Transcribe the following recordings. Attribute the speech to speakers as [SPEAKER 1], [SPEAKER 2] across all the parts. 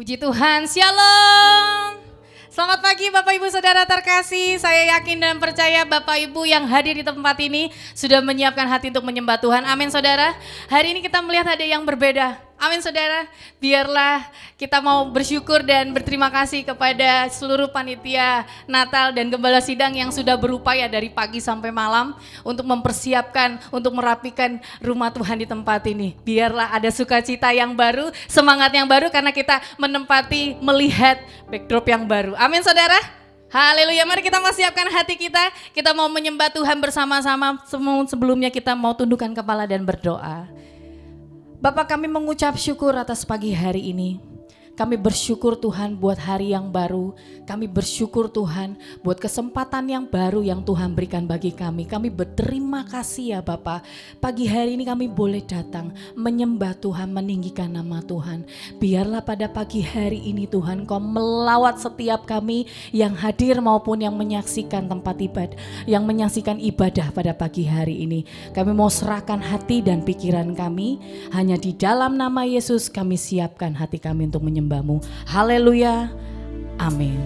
[SPEAKER 1] Puji Tuhan, Shalom. Selamat pagi Bapak Ibu Saudara terkasih. Saya yakin dan percaya Bapak Ibu yang hadir di tempat ini sudah menyiapkan hati untuk menyembah Tuhan. Amin saudara. Hari ini kita melihat ada yang berbeda. Amin saudara. Biarlah kita mau bersyukur dan berterima kasih kepada seluruh panitia Natal dan Gembala Sidang yang sudah berupaya dari pagi sampai malam untuk mempersiapkan, untuk merapikan rumah Tuhan di tempat ini. Biarlah ada sukacita yang baru, semangat yang baru karena kita menempati melihat backdrop yang baru. Amin saudara. Haleluya, mari kita siapkan hati kita. Kita mau menyembah Tuhan bersama-sama. Sebelumnya kita mau tundukkan kepala dan berdoa. Bapak, kami mengucap syukur atas pagi hari ini. Kami bersyukur Tuhan buat hari yang baru. Kami bersyukur Tuhan buat kesempatan yang baru yang Tuhan berikan bagi kami. Kami berterima kasih ya Bapak. Pagi hari ini kami boleh datang menyembah Tuhan, meninggikan nama Tuhan. Biarlah pada pagi hari ini Tuhan Kau melawat setiap kami yang hadir maupun yang menyaksikan tempat ibadah, yang menyaksikan ibadah pada pagi hari ini. Kami mau serahkan hati dan pikiran kami. Hanya di dalam nama Yesus kami siapkan hati kami untuk menyembah. Haleluya, amin.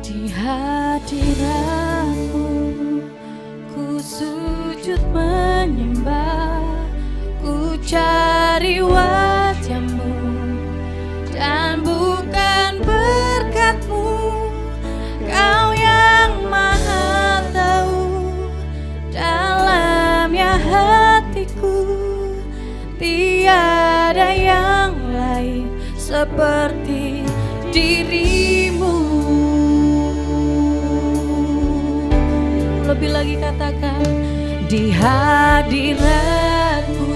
[SPEAKER 1] Di hadirat-Mu ku sujud menyembah, ku cari wajah-Mu dan bukan berkat-Mu. Kau yang maha tahu dalamnya hatiku, tiada yang lain seperti diri-Mu. Lebih lagi katakan, di hadirat-Mu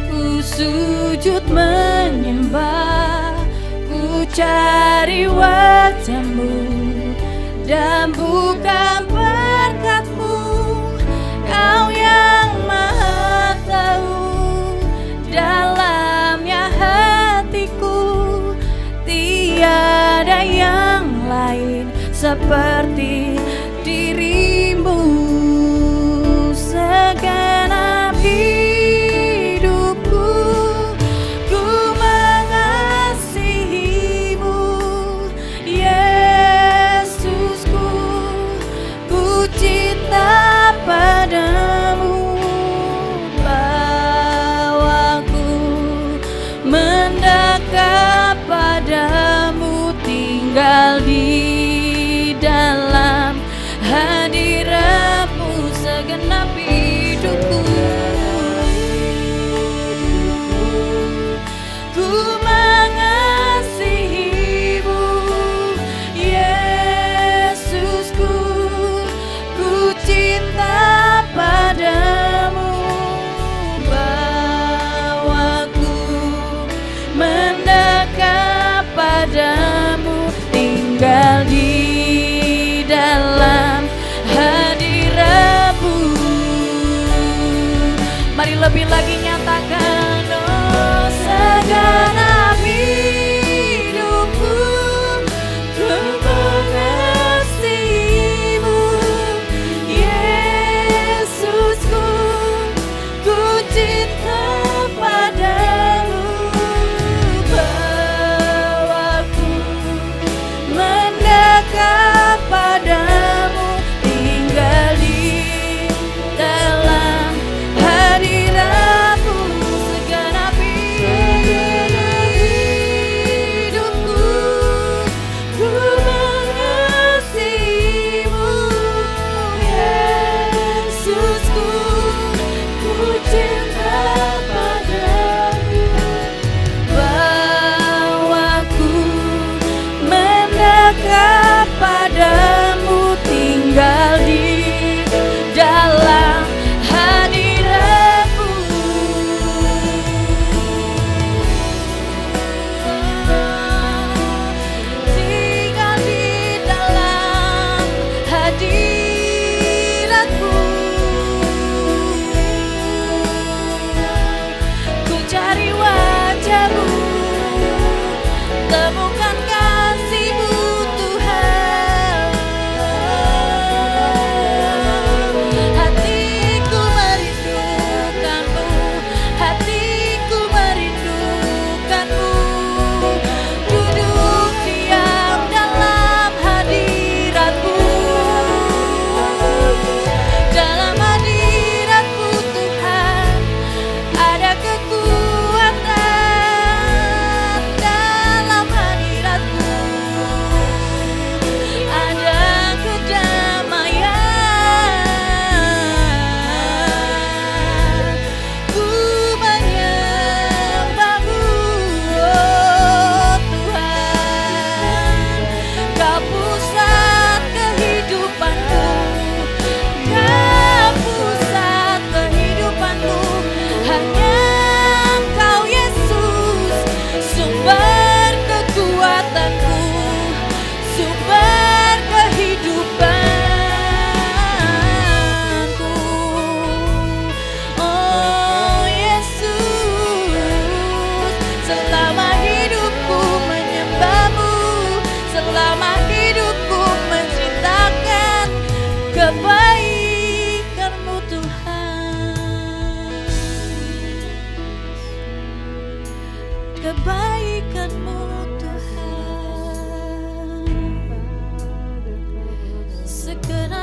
[SPEAKER 1] ku sujud menyembah, ku cari wajah-Mu dan bukan berkat-Mu. Kau yang maha tahu dalamnya hatiku, tiada yang lain seperti diri-Mu. Segenap hidupku ku mengasihi-Mu, Yesusku, ku cinta padamu. Bawaku mendekat padamu, tinggal di dalam hadirat-Mu segenap hidupku. Ku mengasihi-Mu, Yesusku, ku cinta padamu. Bawaku mendekat padamu, tinggal di dalam hadirat-Mu. Mari lebih lagi nyatakan, oh segenap hidupku ku mengasihi-Mu, Yesusku, ku cinta padamu. Bawaku mendekat padamu, tinggal di dalam hadirat-Mu.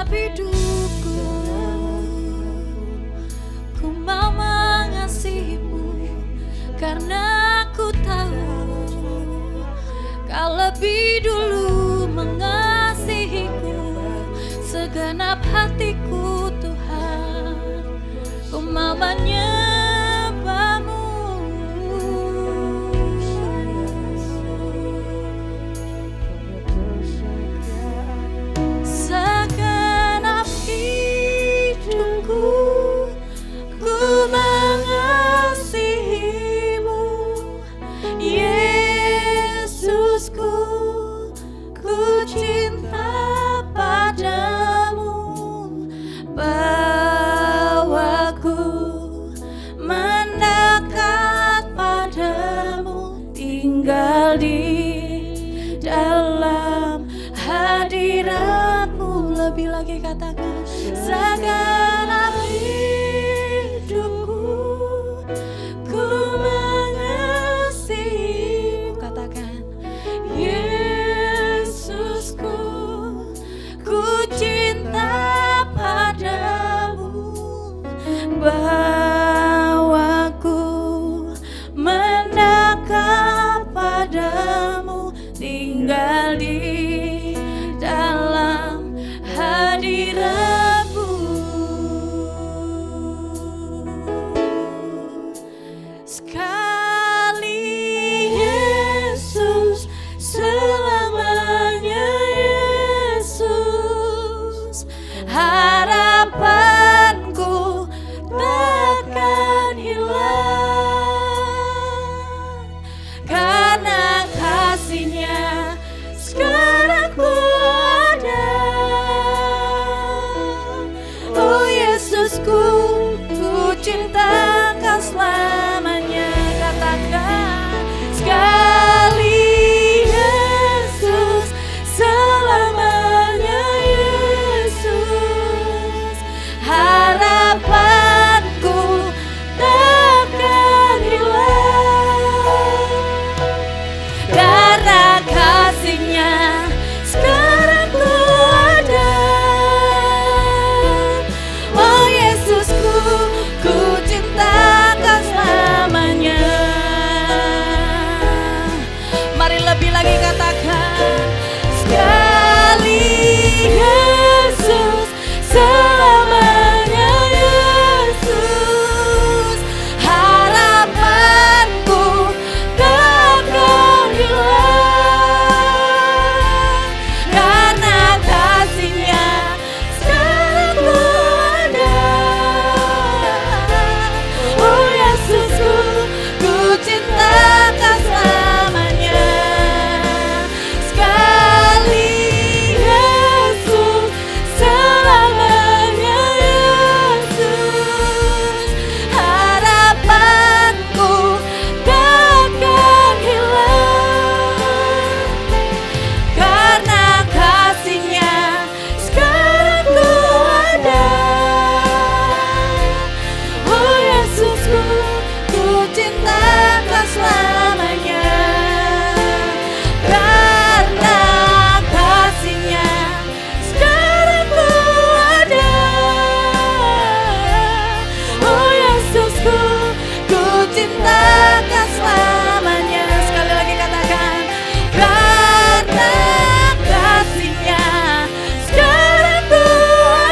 [SPEAKER 1] segenap hidupku, ku mau mengasihimu karena ku tahu kau lebih dulu mengasihiku. Segenap hatiku Tuhan, ku mau menyembahmu. Segenap hidupku, ku mengasihimu, Yesusku, ku cinta padamu. Bawaku mendekat padamu, tinggal di dalam hadiratmu. Lebih lagi katakan, segenap hidupku, ku mengasihimu. Katakan, Yesusku, ku cinta padamu. Bawaku mendekat padamu, tinggal di dalam hadiratmu. Sekali Yesus, selamanya Yesus, harapanku takkan hilang, karena kasih-Nya sekarang ku ada. Oh Yesusku, ku cinta Kau selamanya. Katakan sekali, Yesus, selamanya Yesus, harapanku takkan hilang, karena kasih-Nya sekarang ku ada. Oh Yesusku, ku cinta Kau selamanya. Mari lebih lagi katakan, sekali Yesus, selamanya Yesus, harapanku takkan hilang, karena kasih-Nya sekarang ku ada. Oh Yesusku, ku cinta Kau selamanya. Sekali Yesus, selamanya Yesus, harapanku takkan hilang, karena kasih-Nya sekarang ku ada. Oh Yesusku, ku cinta Kau selamanya, karena kasih-Nya sekarang ku ada. Oh Yesusku, ku cinta Kau selamanya. Sekali lagi katakan, karena kasih-Nya sekarang ku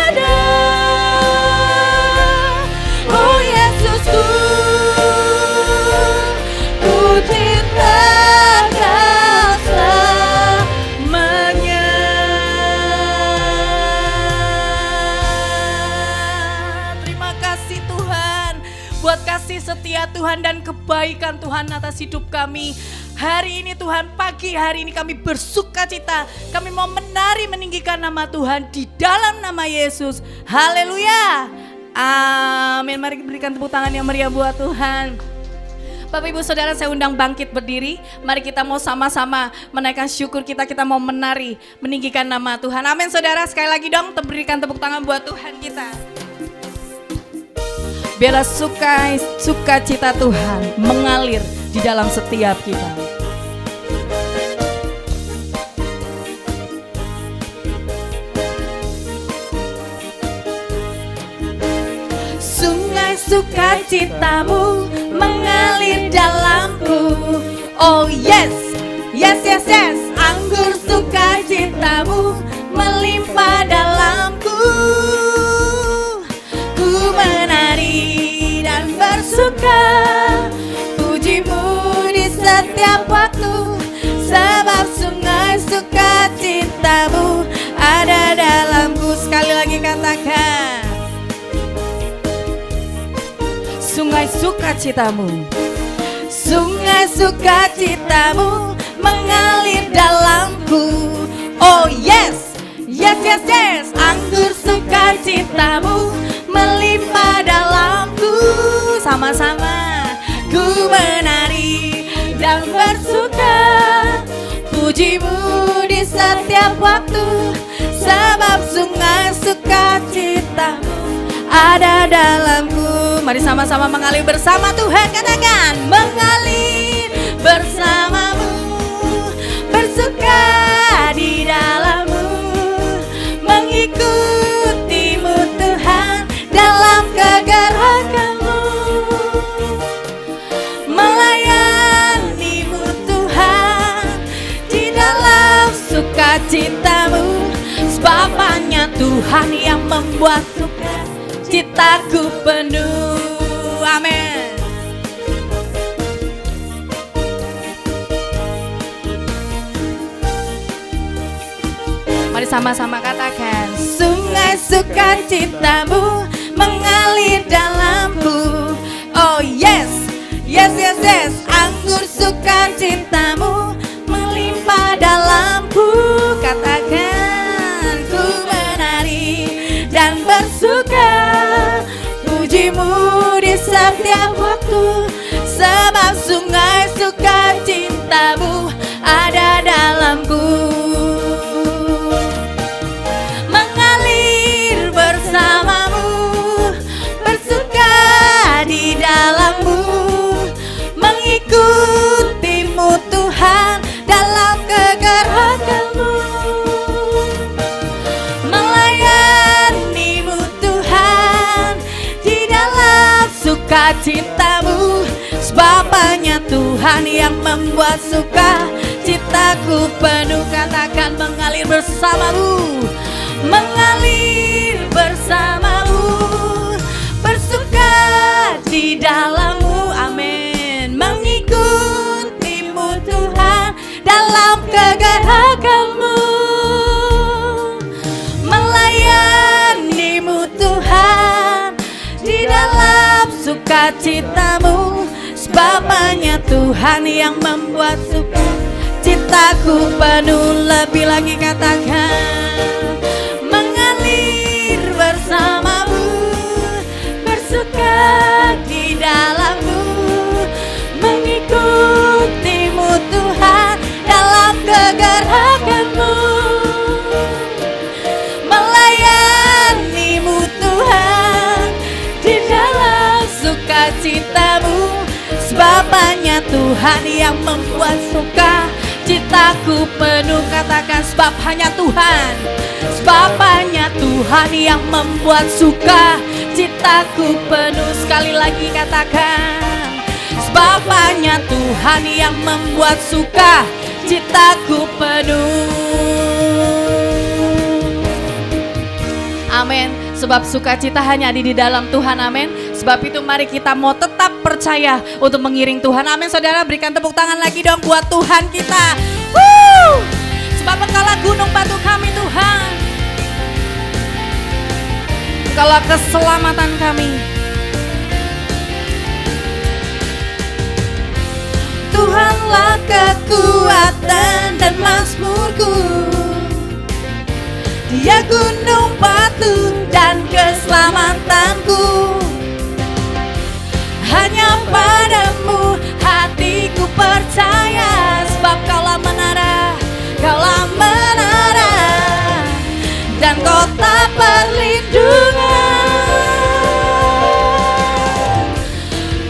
[SPEAKER 1] ada. Oh Yesusku, ku cinta Kau selamanya. Terima kasih Tuhan buat kasih setia Tuhan dan kebaikan Tuhan atas hidup kami. Hari ini Tuhan, pagi hari ini kami bersuka cita. Kami mau menari meninggikan nama Tuhan di dalam nama Yesus. Haleluya. Amin. Mari berikan tepuk tangan yang meriah buat Tuhan. Bapak Ibu Saudara, saya undang bangkit berdiri. Mari kita mau sama-sama menaikkan syukur kita. Kita mau menari meninggikan nama Tuhan. Amin Saudara. Sekali lagi dong, berikan tepuk tangan buat Tuhan kita. Biarlah sukacita Tuhan mengalir di dalam setiap kita. sukacitamu mengalir dalamku. Oh yes, yes, yes, yes. Anggur sukacitamu melimpah dalamku. Ku menari dan bersuka, pujimu di setiap waktu, sebab sungai sukacitamu ada dalamku. Sekali lagi katakan, sungai sukacitamu, sungai sukacitamu mengalir dalamku. Oh yes, yes, yes, yes. Anggur sukacitamu melimpah dalamku. Sama-sama ku menari dan bersuka, pujimu di setiap waktu, sebab sungai sukacitamu ada dalamku. Mari sama-sama mengalir bersama Tuhan. Katakan, mengalir bersamamu, bersuka di dalammu, mengikutimu Tuhan dalam kegerakanmu, melayanimu Tuhan di dalam sukacitamu, sebab hanya Tuhan yang membuat sukacitaku penuh. Amin. Mari sama-sama katakan, sungai sukacitamu mengalir dalamku. Oh yes, yes, yes, yes. Anggur sukacitamu melimpah dalamku. Katakan, ku menari dan bersuka, pujimu di setiap waktu, sebab sungai sukacitamu ada dalamku. Mengalir bersamamu, bersuka di dalammu, mengikutimu Tuhan dalam kegerakanmu, melayanimu Tuhan di dalam sukacitamu, sebab hanya Tuhan yang membuat sukacitaku penuh. Katakan, mengalir bersamamu, mengalir bersamamu, bersuka di dalammu. Amin. Mengikutimu Tuhan dalam kegerakanmu, melayanimu Tuhan di dalam sukacitamu, sebab hanya Tuhan yang membuat sukacitaku penuh. Lebih lagi katakan, mengalir bersamamu, bersuka di dalammu, mengikutimu Tuhan dalam kegerakanmu, melayanimu Tuhan di dalam sukacitamu, sebab hanya Tuhan yang membuat sukacitaku penuh. Katakan, sebab hanya Tuhan, sebab hanya Tuhan yang membuat sukacitaku penuh. Sekali lagi katakan, sebab hanya Tuhan yang membuat sukacitaku penuh. Amin. Sebab sukacita hanya ada di dalam Tuhan. Amin. Sebab itu mari kita mau tetap percaya untuk mengiring Tuhan. Amin. Saudara, berikan tepuk tangan lagi dong buat Tuhan kita. Sebab Engkaulah gunung batu kami Tuhan, Engkaulah keselamatan kami. Tuhanlah kekuatan dan mazmurku, Dia gunung batu dan keselamatanku. Hanya padamu hatiku percaya, sebab Kaulah menara, Kaulah menara dan kota perlindungan.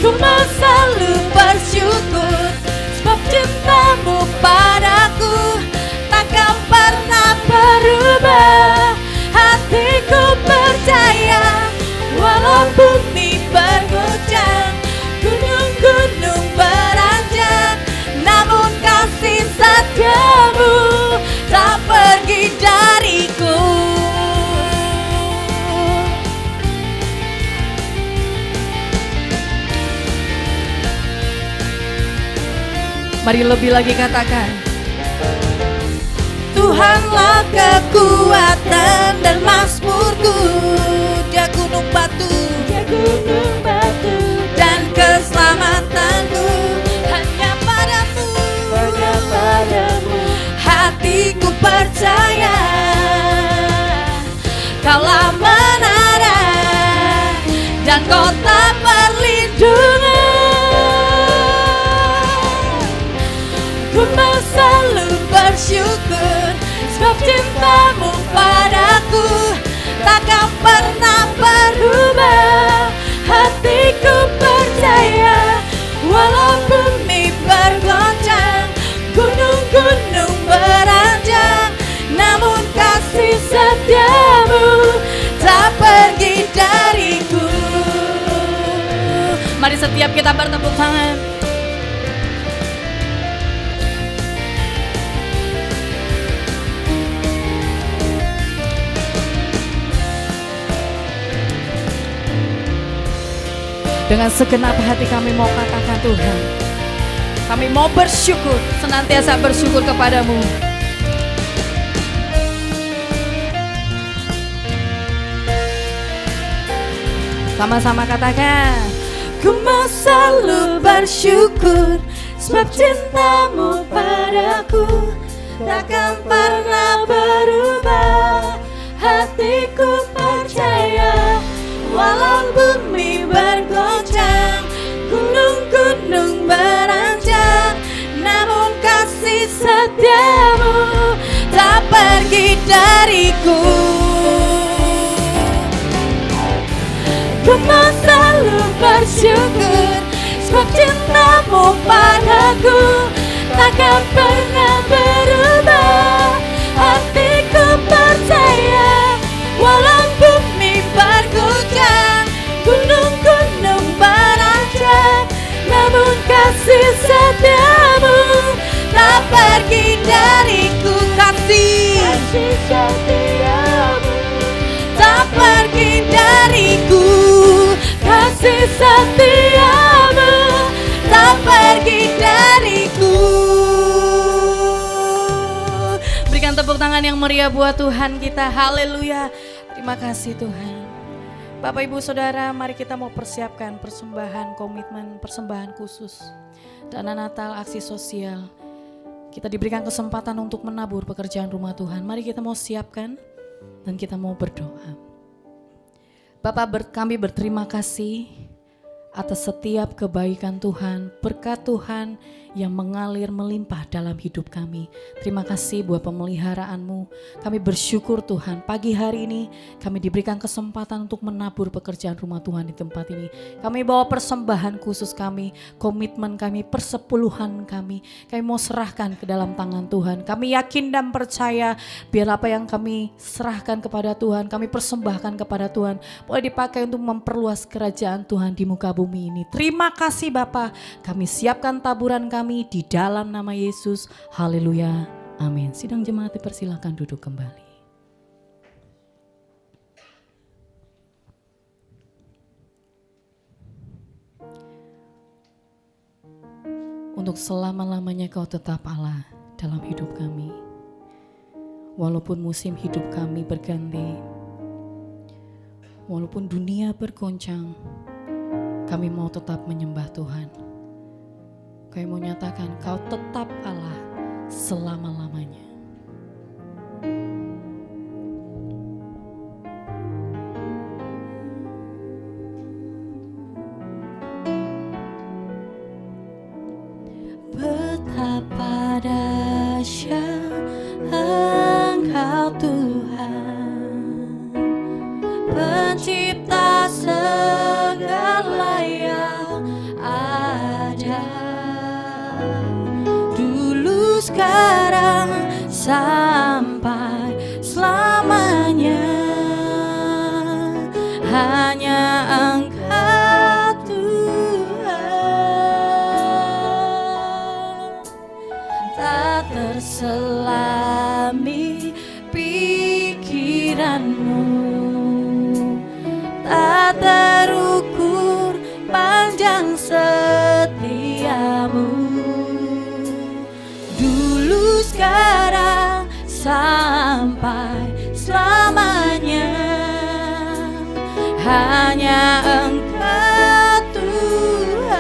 [SPEAKER 1] Ku mau selalu bersyukur, sebab cintamu padaku takkan pernah berubah. Hatiku percaya, walau bumi bergetar, Mari lebih lagi katakan, Tuhanlah kekuatan dan mazmurku, Dia gunung batu, dan keselamatanku. Hanya padamu, hatiku percaya, Kaulah menara dan kota perlindungan. Ku mau selalu bersyukur, sebab cintamu padaku takkan pernah berubah. Hatiku percaya, walau bumi bergoncang, gunung-gunung beranjak, namun kasih setiamu tak pergi dariku. Mari setiap kita bertepuk tangan. Dengan segenap hati kami mau katakan, Tuhan, kami mau bersyukur, senantiasa bersyukur kepadamu. Sama-sama katakan, ku mau selalu bersyukur, sebab cintamu padaku takkan pernah berubah. Hatiku percaya, walau bumi bergoncang, gunung-gunung beranjak, namun kasih setiamu tak pergi dariku. Ku mau selalu bersyukur, sebab cintamu padaku takkan pernah berubah. Hatiku percaya, walau bumi bergoncang, gunung-gunung beranjak, namun kasih setiamu tak pergi dariku. Kasih setiamu tak pergi dariku. Kasih setiamu tak pergi dariku. Berikan tepuk tangan yang meriah buat Tuhan kita. Haleluya. Terima kasih Tuhan. Bapak Ibu Saudara, mari kita mau persiapkan persembahan komitmen, persembahan khusus. Dana Natal, aksi sosial. Kita diberikan kesempatan untuk menabur pekerjaan rumah Tuhan. Mari kita mau siapkan dan kita mau berdoa. Bapak, kami berterima kasih atas setiap kebaikan Tuhan, berkat Tuhan yang mengalir melimpah dalam hidup kami. Terima kasih buat pemeliharaanmu. Kami bersyukur Tuhan, pagi hari ini kami diberikan kesempatan untuk menabur pekerjaan rumah Tuhan di tempat ini. Kami bawa persembahan khusus kami, komitmen kami, persepuluhan kami. Kami mau serahkan ke dalam tangan Tuhan. Kami yakin dan percaya biar apa yang kami serahkan kepada Tuhan, kami persembahkan kepada Tuhan, boleh dipakai untuk memperluas kerajaan Tuhan di muka bumi ini. Terima kasih Bapa, kami siapkan taburan kami di dalam nama Yesus. Haleluya, amin. Sidang jemaat dipersilakan duduk kembali. Untuk selama-lamanya Kau tetap Allah dalam hidup kami. Walaupun musim hidup kami berganti, walaupun dunia bergoncang, kami mau tetap menyembah Tuhan. Kami mau nyatakan Kau tetap Allah selama-lamanya. Betapa dahsyat Engkau Tuhan, pencipta segala yang ada, dulu sekarang sampai selamanya. Hanya Engkau Tuhan, tak terselami pikiranmu, tak terukur panjang setiamu. sekarang sampai selamanya. Hanya Engkau Tuhan,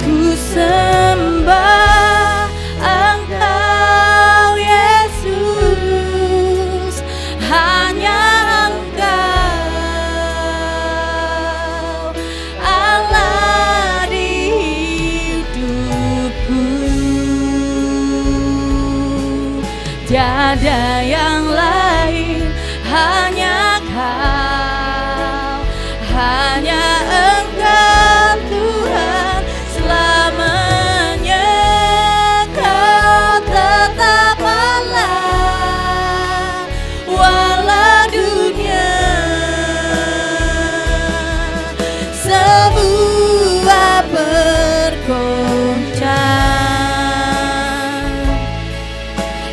[SPEAKER 1] ku sembah Engkau Yesus. Hanya Engkau Allah di hidupku, tiada yang lain, hanya Kau, hanya Engkau Tuhan selamanya. Kau tetap Allah walau dunia semua bergoncang,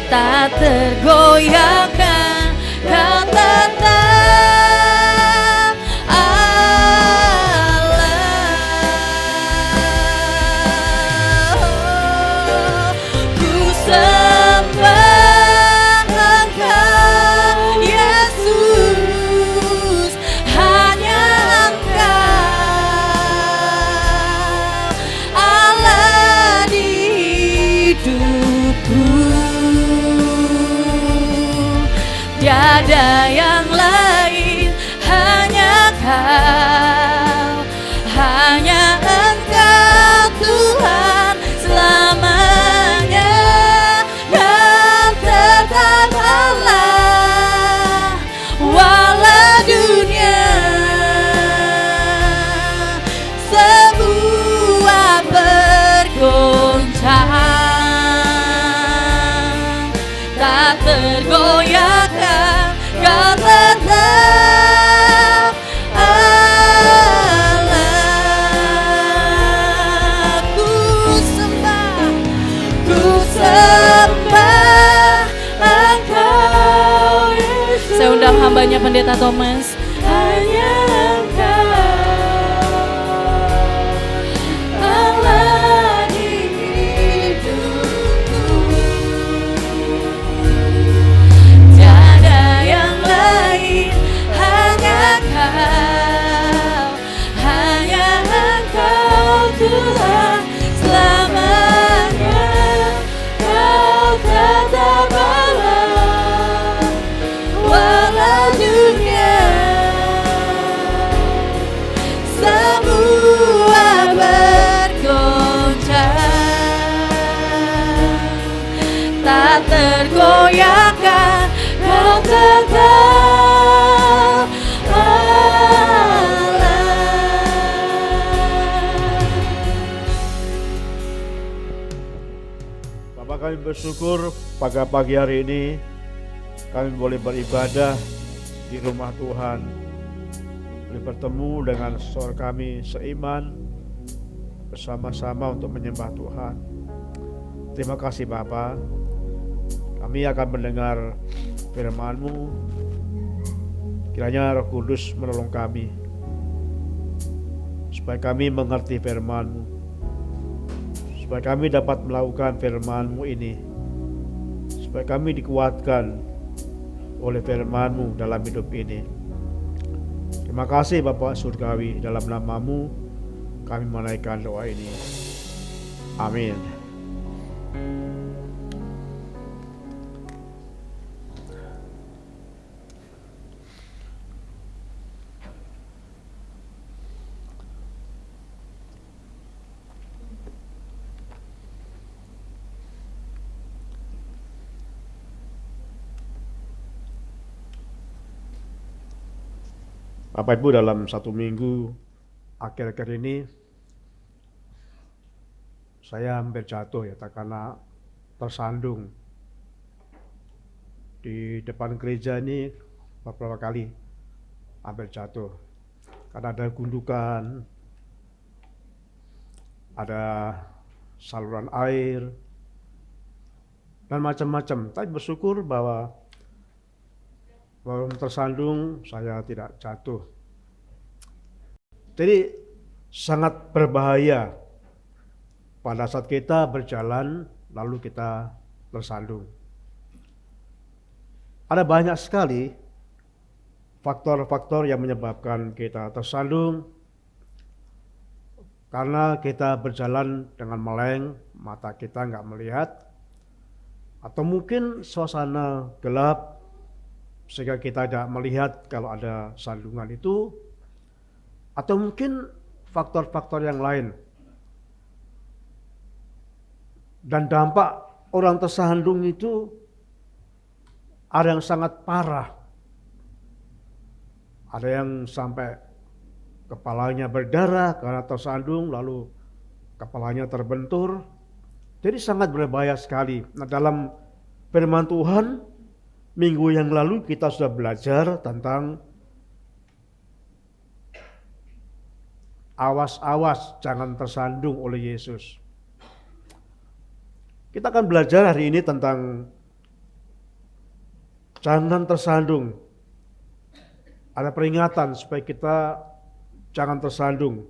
[SPEAKER 1] tak tergoyahkan. Kau tetap Allah. Ku sembah Engkau Yesus. Hanya Engkau Allah di hidupku, tiada yang lain, hanya Kau, hanya Engkau Tuhan selamanya. Kau tetap Allah walau dunia semua bergoncang, tak tergoyahkan. Kau tetap Allah. Ku sembah Engkau Yesus. Saya undang hambanya Pendeta Thomas. Hanya Engkau Allah di hidupku, tiada yang lain, hanya Kau, hanya Engkau Tuhan selamanya. Kau tetap Allah walau dunia semua bergoncang, tak tergoyahkan. Kau tetap Allah.
[SPEAKER 2] Bapak, kami bersyukur pada pagi hari ini kami boleh beribadah di rumah Tuhan, boleh bertemu dengan saudara kami seiman bersama-sama untuk menyembah Tuhan. Terima kasih Bapa. Kami akan mendengar firman-Mu. Kiranya Roh Kudus menolong kami supaya kami mengerti firman-Mu, supaya kami dapat melakukan firman-Mu ini, supaya kami dikuatkan oleh firman-Mu dalam hidup ini. Terima kasih Bapa Surgawi, dalam nama-Mu kami menaikkan doa ini. Amin. Bapak Ibu, dalam satu minggu akhir-akhir ini saya hampir jatuh ya, karena tersandung di depan gereja ini beberapa kali, hampir jatuh karena ada gundukan, ada saluran air dan macam-macam. Tapi bersyukur bahwa walaupun tersandung, saya tidak jatuh. Jadi sangat berbahaya pada saat kita berjalan lalu kita tersandung. Ada banyak sekali faktor-faktor yang menyebabkan kita tersandung, karena kita berjalan dengan meleng, mata kita nggak melihat, atau mungkin suasana gelap sehingga kita tidak melihat kalau ada sandungan itu, atau mungkin faktor-faktor yang lain. Dan dampak orang tersandung itu ada yang sangat parah. Ada yang sampai kepalanya berdarah karena tersandung, lalu kepalanya terbentur. Jadi sangat berbahaya sekali. Nah, dalam firman Tuhan, minggu yang lalu kita sudah belajar tentang awas-awas jangan tersandung oleh Yesus. Kita akan belajar hari ini tentang jangan tersandung. Ada peringatan supaya kita jangan tersandung,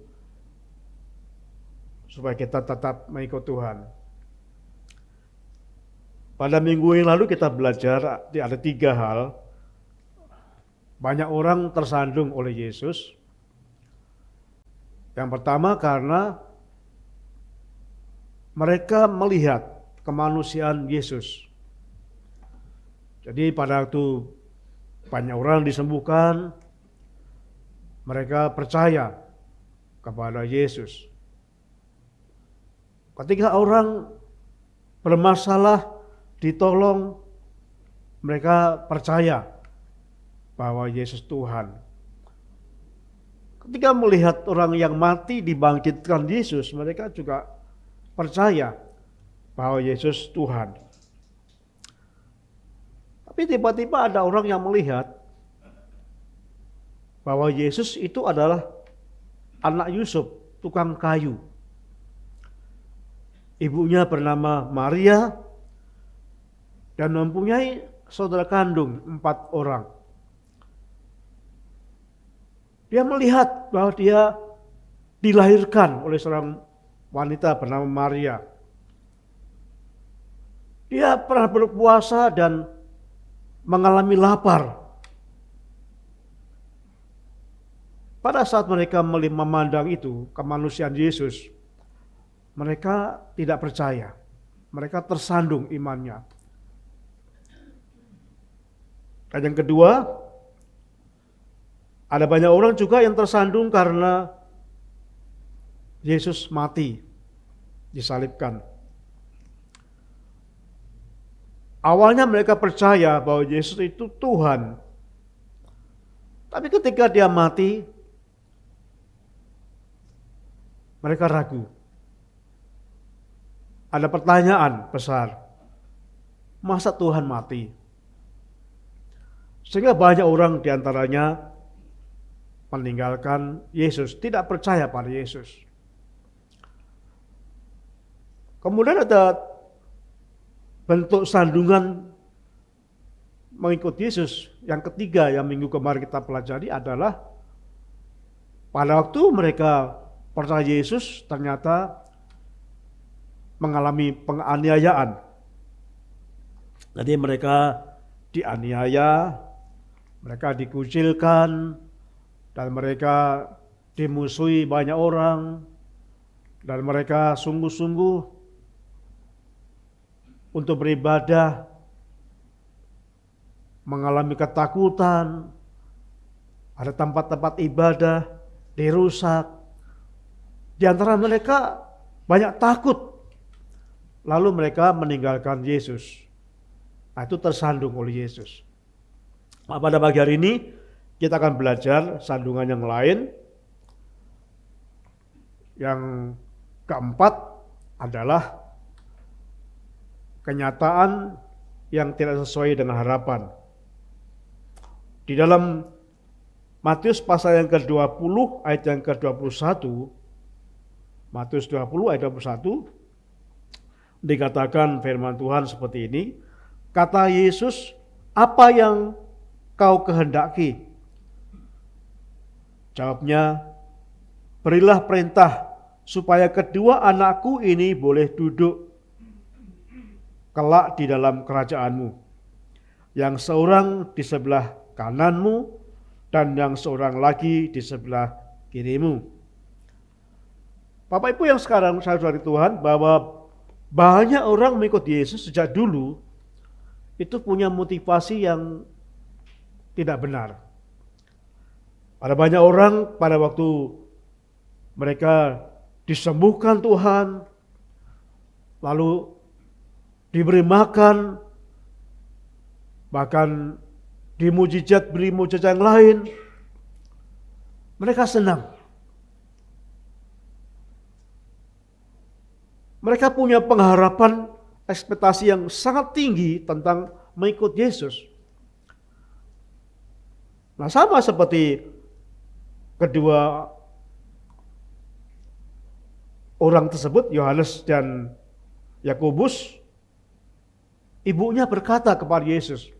[SPEAKER 2] supaya kita tetap mengikut Tuhan. Pada minggu yang lalu kita belajar ada 3 hal. Banyak orang tersandung oleh Yesus. Yang pertama karena mereka melihat kemanusiaan Yesus. Jadi pada waktu banyak orang disembuhkan, mereka percaya kepada Yesus. Ketika orang bermasalah ditolong, mereka percaya bahwa Yesus Tuhan. Ketika melihat orang yang mati dibangkitkan Yesus, mereka juga percaya bahwa Yesus Tuhan. Tapi tiba-tiba ada orang yang melihat bahwa Yesus itu adalah anak Yusuf, tukang kayu. Ibunya bernama Maria dan mempunyai saudara kandung 4 orang. Dia melihat bahwa dia dilahirkan oleh seorang wanita bernama Maria. Dia pernah berpuasa dan mengalami lapar. Pada saat mereka memandang itu, kemanusiaan Yesus, mereka tidak percaya. Mereka tersandung imannya. Dan yang kedua, ada banyak orang juga yang tersandung karena Yesus mati, disalibkan. Awalnya mereka percaya bahwa Yesus itu Tuhan. Tapi ketika dia mati, mereka ragu. Ada pertanyaan besar. Masa Tuhan mati? Sehingga banyak orang diantaranya meninggalkan Yesus, tidak percaya pada Yesus. Kemudian ada bentuk sandungan mengikut Yesus. Yang ketiga yang minggu kemarin kita pelajari adalah pada waktu mereka percaya Yesus ternyata mengalami penganiayaan. Jadi mereka dianiaya, mereka dikucilkan, dan mereka dimusuhi banyak orang, dan mereka sungguh-sungguh untuk beribadah, mengalami ketakutan, ada tempat-tempat ibadah dirusak. Di antara mereka banyak takut, lalu mereka meninggalkan Yesus. Nah, itu tersandung oleh Yesus. Nah, pada pagi hari ini kita akan belajar sandungan yang lain. Yang keempat adalah kenyataan yang tidak sesuai dengan harapan. Di dalam Matius pasal yang ke-20 ayat yang ke-21, Matius 20 ayat 21, dikatakan firman Tuhan seperti ini, kata Yesus, apa yang kau kehendaki? Jawabnya, berilah perintah supaya kedua anakku ini boleh duduk kelak di dalam kerajaanmu. Yang seorang di sebelah kananmu dan yang seorang lagi di sebelah kirimu. Bapak Ibu yang sekarang saudara Tuhan, bahwa banyak orang mengikut Yesus sejak dulu itu punya motivasi yang tidak benar. Ada banyak orang pada waktu mereka disembuhkan Tuhan, lalu diberi makan, bahkan beri mujizat yang lain, mereka senang. Mereka punya pengharapan, ekspektasi yang sangat tinggi tentang mengikut Yesus. Nah, sama seperti kedua orang tersebut, Yohanes dan Yakobus, ibunya berkata kepada Yesus,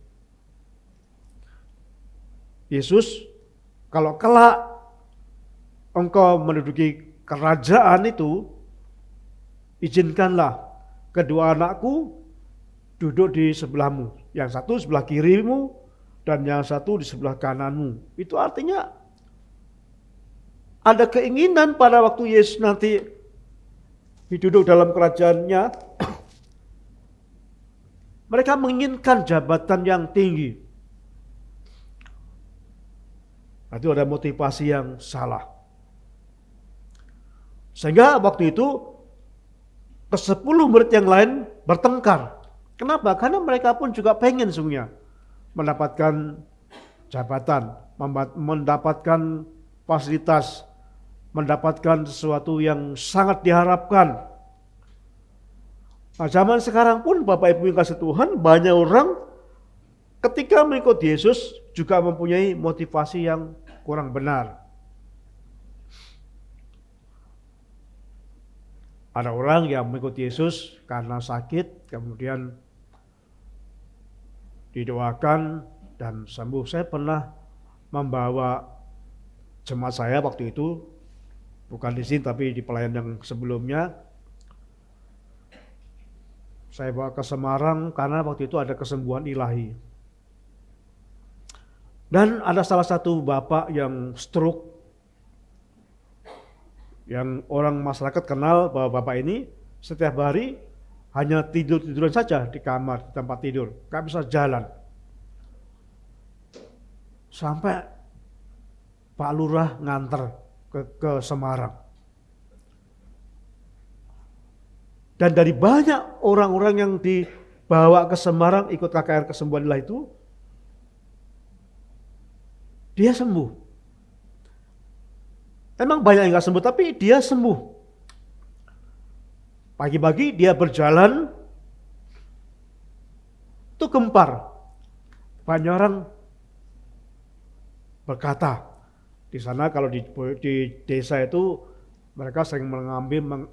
[SPEAKER 2] Yesus, kalau kelak engkau menduduki kerajaan itu, izinkanlah kedua anakku duduk di sebelahmu. Yang satu sebelah kirimu dan yang satu di sebelah kananmu. Itu artinya ada keinginan pada waktu Yesus nanti duduk dalam kerajaannya, mereka menginginkan jabatan yang tinggi. Itu ada motivasi yang salah. Sehingga waktu itu ke-10 murid yang lain bertengkar. Kenapa? Karena mereka pun juga pengen sungguhnya mendapatkan jabatan, mendapatkan fasilitas, mendapatkan sesuatu yang sangat diharapkan. Nah, zaman sekarang pun Bapak Ibu yang kasih Tuhan, banyak orang ketika mengikut Yesus juga mempunyai motivasi yang kurang benar. Ada orang yang mengikut Yesus karena sakit, kemudian didoakan dan sembuh. Saya pernah membawa jemaat saya waktu itu, bukan di sini tapi di pelayan yang sebelumnya. Saya bawa ke Semarang karena waktu itu ada kesembuhan ilahi. Dan ada salah satu bapak yang stroke, yang orang masyarakat kenal bahwa bapak ini setiap hari hanya tiduran saja di kamar, di tempat tidur, gak bisa jalan. Sampai Pak Lurah nganter ke Semarang. Dan dari banyak orang-orang yang dibawa ke Semarang ikut KKR kesembuhan ilahi itu, dia sembuh. Emang banyak yang gak sembuh, tapi dia sembuh. Pagi-pagi dia berjalan, itu gempar. Banyak orang berkata, di sana kalau di desa itu mereka sering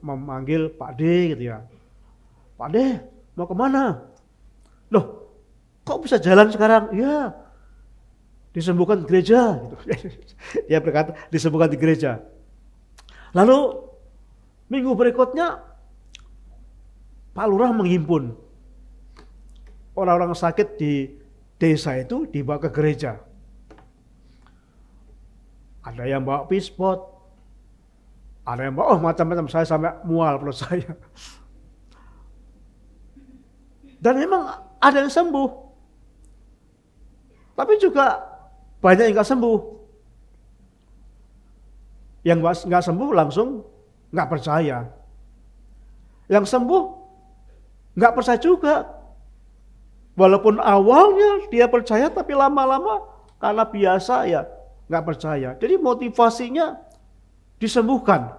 [SPEAKER 2] memanggil Pak D gitu ya. Pak D, mau kemana? Loh, kok bisa jalan sekarang? Ya, disembuhkan di gereja. Gitu. Dia berkata, disembuhkan di gereja. Lalu minggu berikutnya Pak Lurah menghimpun orang-orang sakit di desa itu dibawa ke gereja. Ada yang bawa pispot, ada yang bawa macam-macam, saya sampai mual perut saya. Dan memang ada yang sembuh, tapi juga banyak yang nggak sembuh. Yang nggak sembuh langsung nggak percaya. Yang sembuh nggak percaya juga. Walaupun awalnya dia percaya, tapi lama-lama karena biasa ya nggak percaya. Jadi motivasinya disembuhkan.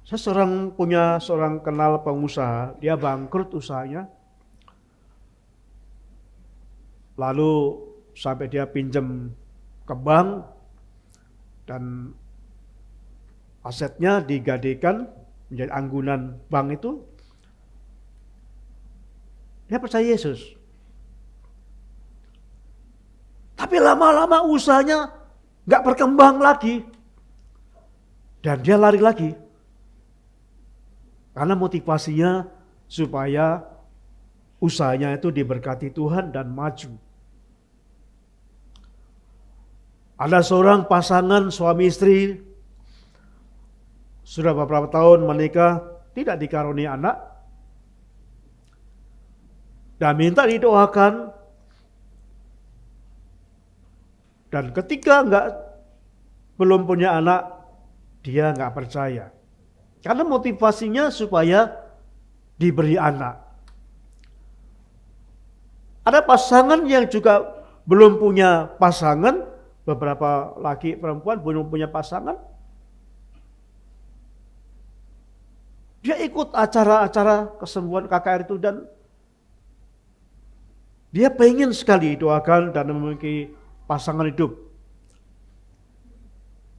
[SPEAKER 2] Saya punya seorang kenal pengusaha, dia bangkrut usahanya. Lalu sampai dia pinjam ke bank dan asetnya digadaikan menjadi anggunan bank itu. Dia percaya Yesus. Tapi lama-lama usahanya gak berkembang lagi. Dan dia lari lagi. Karena motivasinya supaya usahanya itu diberkati Tuhan dan maju. Ada seorang pasangan suami istri, sudah beberapa tahun menikah, tidak dikaruniai anak, dan minta didoakan. Dan ketika belum punya anak, dia nggak percaya. Karena motivasinya supaya diberi anak. Ada pasangan yang juga belum punya pasangan, beberapa laki perempuan belum punya pasangan. Dia ikut acara-acara kesembuhan KKR itu dan dia pengen sekali doakan dan memiliki pasangan hidup.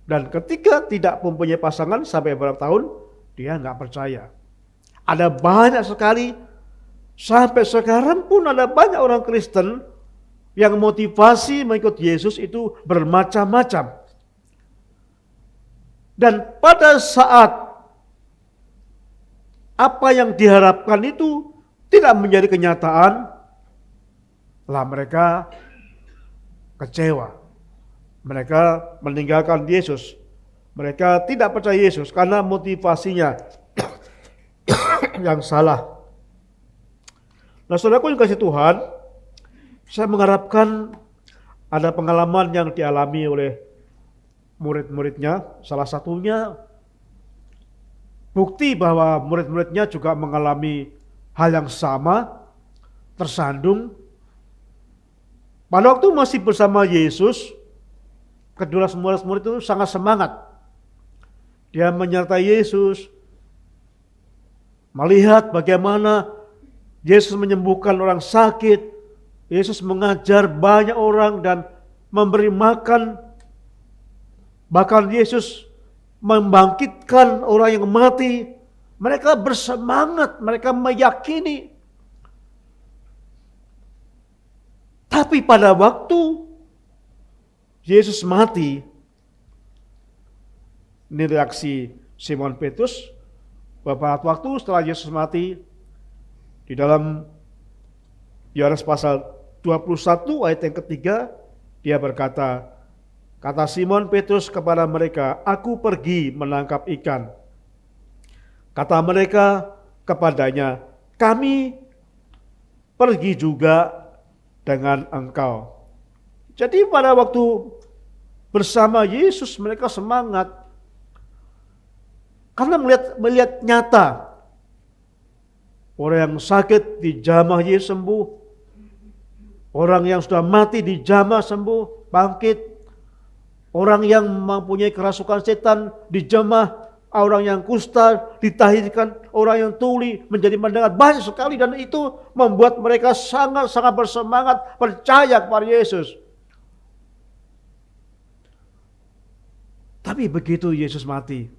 [SPEAKER 2] Dan ketika tidak mempunyai pasangan sampai beberapa tahun, dia nggak percaya. Ada banyak sekali, sampai sekarang pun ada banyak orang Kristen yang motivasi mengikut Yesus itu bermacam-macam. Dan pada saat apa yang diharapkan itu tidak menjadi kenyataan, lah mereka kecewa. Mereka meninggalkan Yesus. Mereka tidak percaya Yesus karena motivasinya yang salah. Nah, saudaraku yang kasih Tuhan, saya mengharapkan ada pengalaman yang dialami oleh murid-muridnya. Salah satunya bukti bahwa murid-muridnya juga mengalami hal yang sama, tersandung. Pada waktu masih bersama Yesus, kedua murid itu sangat semangat. Dia menyertai Yesus, melihat bagaimana Yesus menyembuhkan orang sakit, Yesus mengajar banyak orang dan memberi makan. Bahkan Yesus membangkitkan orang yang mati. Mereka bersemangat, mereka meyakini. Tapi pada waktu Yesus mati, ini reaksi Simon Petrus. Beberapa waktu setelah Yesus mati, di dalam Yohanes pasal 21 ayat yang ketiga, dia berkata, kata Simon Petrus kepada mereka, aku pergi menangkap ikan. Kata mereka kepadanya, kami pergi juga dengan engkau. Jadi pada waktu bersama Yesus mereka semangat. Karena melihat nyata. Orang yang sakit dijamah Yesus sembuh. Orang yang sudah mati dijamah sembuh, bangkit. Orang yang mempunyai kerasukan setan dijamah. Orang yang kusta ditahirkan, orang yang tuli menjadi mendengar, banyak sekali, dan itu membuat mereka sangat-sangat bersemangat percaya kepada Yesus. Tapi begitu Yesus mati,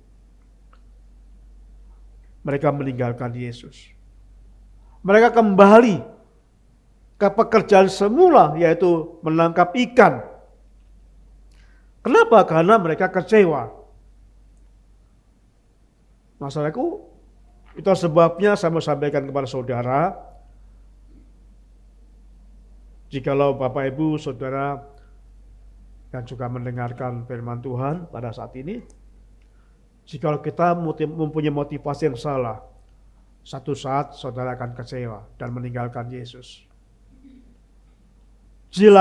[SPEAKER 2] mereka meninggalkan Yesus. Mereka kembali ke pekerjaan semula, yaitu menangkap ikan. Kenapa? Karena mereka kecewa. Masalahku, itu sebabnya saya mau sampaikan kepada saudara, jikalau Bapak Ibu Saudara yang juga mendengarkan firman Tuhan pada saat ini, jikalau kita mempunyai motivasi yang salah, satu saat saudara akan kecewa dan meninggalkan Yesus.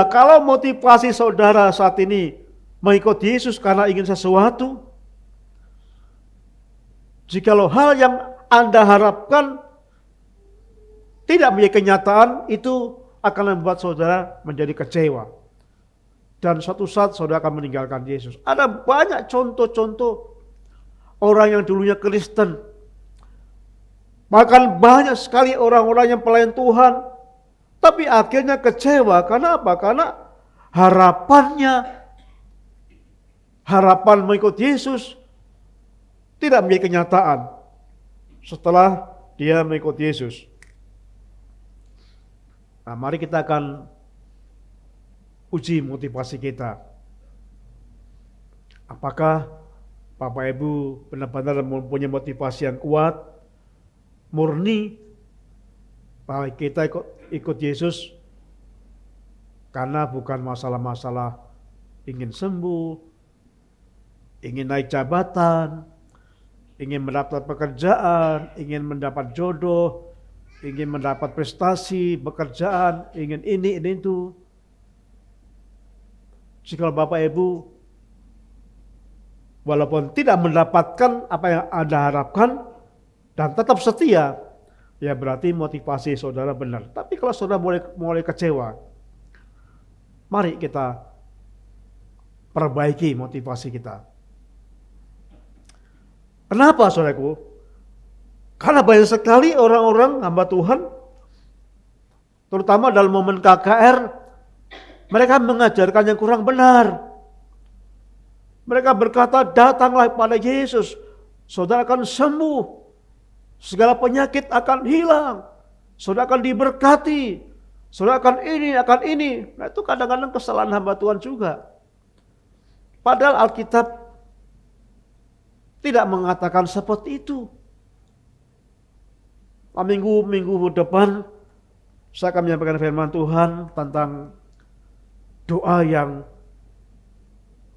[SPEAKER 2] Kalau motivasi saudara saat ini mengikut Yesus karena ingin sesuatu, jikalau hal yang Anda harapkan tidak menjadi kenyataan, itu akan membuat saudara menjadi kecewa. Dan suatu saat saudara akan meninggalkan Yesus. Ada banyak contoh-contoh orang yang dulunya Kristen. Bahkan banyak sekali orang-orang yang pelayan Tuhan. Tapi akhirnya kecewa. Karena apa? Karena harapan mengikut Yesus tidak menjadi kenyataan setelah dia mengikut Yesus. Nah, mari kita akan uji motivasi kita. Apakah Bapak Ibu benar-benar mempunyai motivasi yang kuat murni bahwa kita ikut Yesus karena bukan masalah-masalah ingin sembuh, ingin naik jabatan, ingin mendapat pekerjaan, ingin mendapat jodoh, ingin mendapat prestasi, pekerjaan, ingin ini itu. Jika Bapak Ibu walaupun tidak mendapatkan apa yang Anda harapkan dan tetap setia, ya berarti motivasi saudara benar. Tapi kalau saudara mulai kecewa, mari kita perbaiki motivasi kita. Kenapa saudaraku? Karena banyak sekali orang-orang hamba Tuhan, terutama dalam momen KKR, mereka mengajarkan yang kurang benar. Mereka berkata, datanglah kepada Yesus, saudara akan sembuh, segala penyakit akan hilang, saudara akan diberkati, saudara akan ini. Nah itu kadang-kadang kesalahan hamba Tuhan juga. Padahal Alkitab tidak mengatakan seperti itu. Minggu depan saya akan menyampaikan firman Tuhan tentang doa yang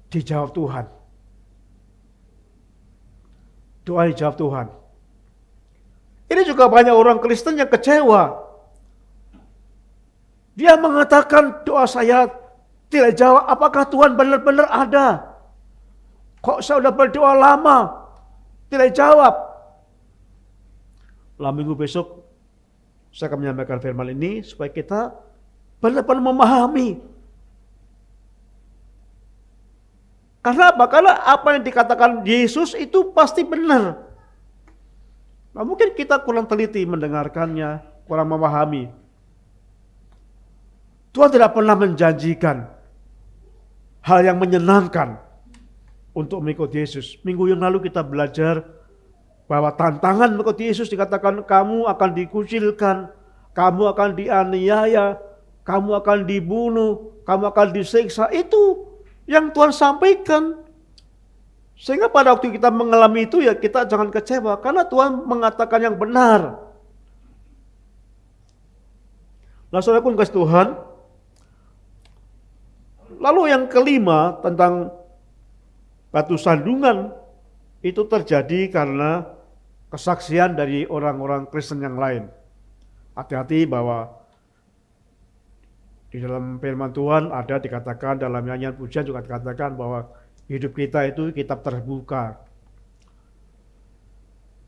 [SPEAKER 2] dijawab Tuhan. Doa dijawab Tuhan. Ini juga banyak orang Kristen yang kecewa. Dia mengatakan doa saya tidak jawab. Apakah Tuhan benar-benar ada? Kok saya sudah berdoa lama tidak jawab? Lalu minggu besok saya akan menyampaikan firman ini supaya kita benar-benar memahami. Karena apa? Karena apa yang dikatakan Yesus itu pasti benar. Nah, mungkin kita kurang teliti mendengarkannya, kurang memahami. Tuhan tidak pernah menjanjikan hal yang menyenangkan untuk mengikuti Yesus. Minggu yang lalu kita belajar bahwa tantangan mengikuti Yesus dikatakan kamu akan dikucilkan, kamu akan dianiaya, kamu akan dibunuh, kamu akan disiksa. Itu yang Tuhan sampaikan. Sehingga pada waktu kita mengalami itu ya kita jangan kecewa karena Tuhan mengatakan yang benar. Nah saudaraku kasih Tuhan. Lalu yang kelima tentang batu sandungan itu terjadi karena kesaksian dari orang-orang Kristen yang lain. Hati-hati bahwa di dalam firman Tuhan ada dikatakan dalam nyanyian pujian juga dikatakan bahwa hidup kita itu kitab terbuka.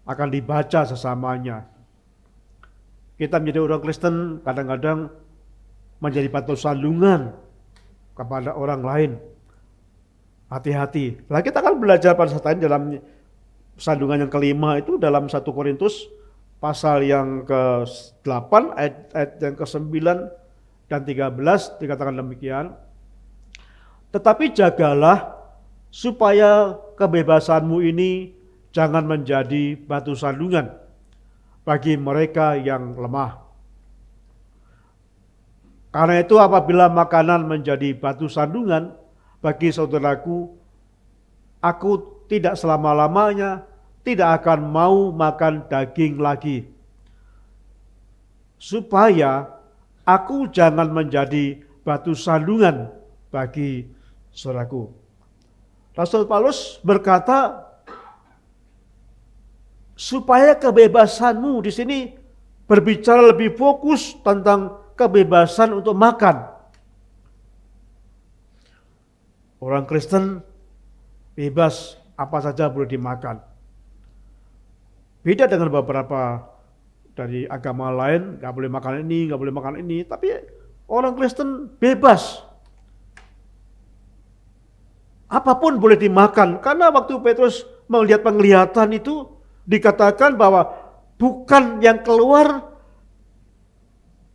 [SPEAKER 2] Akan dibaca sesamanya. Kita menjadi orang Kristen kadang-kadang menjadi batu sandungan kepada orang lain. Hati-hati. Nah kita akan belajar pada saat ini dalam sandungan yang kelima itu dalam 1 Korintus pasal yang ke-8 ayat yang ke-9 dan 13 dikatakan demikian. Tetapi jagalah supaya kebebasanmu ini jangan menjadi batu sandungan bagi mereka yang lemah. Karena itu apabila makanan menjadi batu sandungan bagi saudaraku, aku tidak selama-lamanya tidak akan mau makan daging lagi. Supaya aku jangan menjadi batu sandungan bagi saudaraku. Rasul Paulus berkata, supaya kebebasanmu di sini berbicara lebih fokus tentang kebebasan untuk makan. Orang Kristen bebas apa saja boleh dimakan. Beda dengan beberapa dari agama lain, gak boleh makan ini, gak boleh makan ini. Tapi orang Kristen bebas. Apapun boleh dimakan. Karena waktu Petrus melihat penglihatan itu dikatakan bahwa bukan yang keluar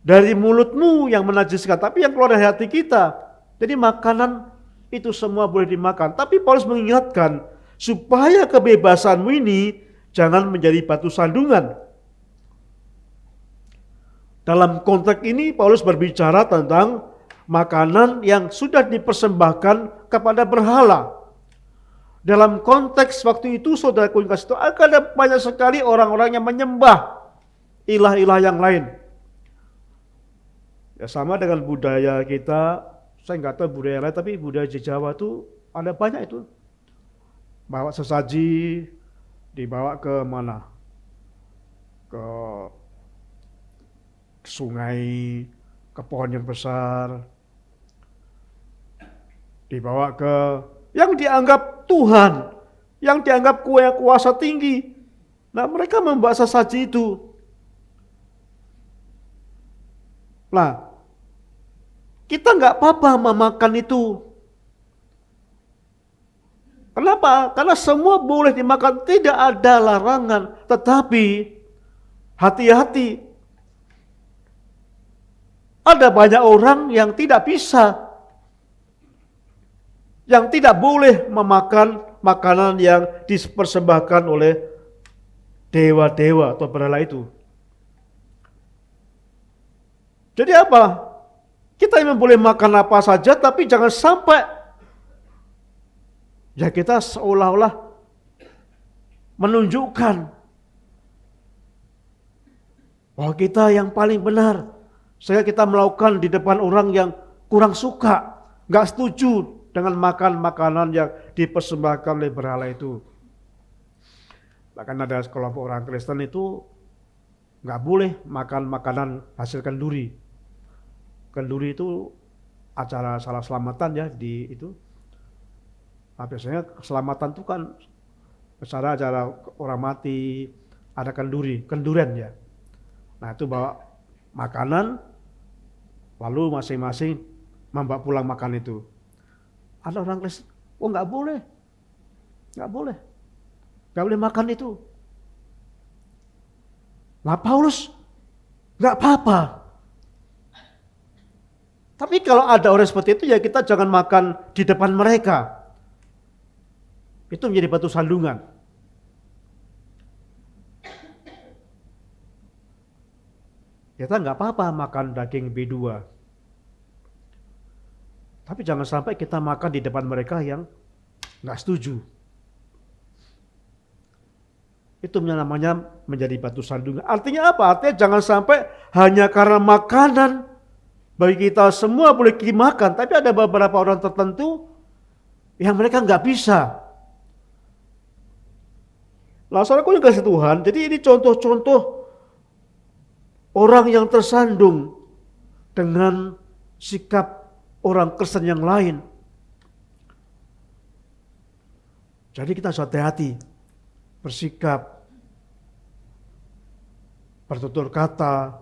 [SPEAKER 2] dari mulutmu yang menajiskan, tapi yang keluar dari hati kita. Jadi makanan itu semua boleh dimakan. Tapi Paulus mengingatkan supaya kebebasanmu ini jangan menjadi batu sandungan. Dalam konteks ini Paulus berbicara tentang makanan yang sudah dipersembahkan kepada berhala. Dalam konteks waktu itu saudaraku yang kasih tahu, ada banyak sekali orang-orang yang menyembah ilah-ilah yang lain. Ya sama dengan budaya kita, saya nggak tahu budaya lain, tapi budaya di Jawa tuh ada banyak itu. Bawa sesaji, dibawa ke mana? Ke sungai, ke pohon yang besar, dibawa ke yang dianggap Tuhan, yang dianggap kuasa tinggi. Nah, mereka membawa sesaji itu. Nah, kita nggak apa-apa memakan itu. Kenapa? Karena semua boleh dimakan, tidak ada larangan. Tetapi hati-hati. Ada banyak orang yang tidak bisa, yang tidak boleh memakan makanan yang dipersembahkan oleh dewa-dewa atau berhala itu. Jadi apa? Kita memang boleh makan apa saja, tapi jangan sampai ya kita seolah-olah menunjukkan bahwa kita yang paling benar. Sehingga kita melakukan di depan orang yang kurang suka, gak setuju dengan makan makanan yang dipersembahkan oleh berhala itu. Bahkan ada kelompok orang Kristen itu gak boleh makan makanan hasil kenduri. Kenduri itu acara salah selamatan ya di itu. Nah, biasanya keselamatan itu kan acara orang mati, ada kenduren ya. Nah itu bawa makanan, lalu masing-masing membawa pulang makan itu. Ada orang Kristen, oh nggak boleh makan itu. Nah Paulus, nggak apa-apa. Tapi kalau ada orang seperti itu ya kita jangan makan di depan mereka. Itu menjadi batu sandungan. Kita nggak apa-apa makan daging B2. Tapi jangan sampai kita makan di depan mereka yang nggak setuju. Itu namanya menjadi batu sandungan. Artinya apa? Artinya jangan sampai hanya karena makanan bagi kita semua boleh dimakan, tapi ada beberapa orang tertentu yang mereka nggak bisa. Nah, saudaraku yang kasih Tuhan, jadi ini contoh-contoh orang yang tersandung dengan sikap orang Kristen yang lain. Jadi kita harus hati-hati bersikap, bertutur kata,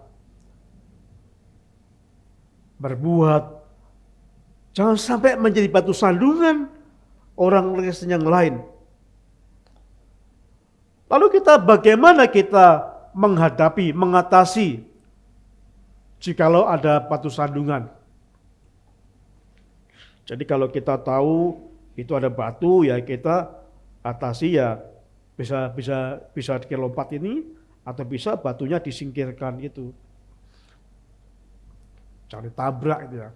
[SPEAKER 2] berbuat. Jangan sampai menjadi batu sandungan orang Kristen yang lain. Lalu bagaimana kita mengatasi jikalau ada batu sandungan? Jadi kalau kita tahu itu ada batu ya kita atasi ya bisa kita lompat ini atau bisa batunya disingkirkan gitu. Jangan ditabrak gitu ya.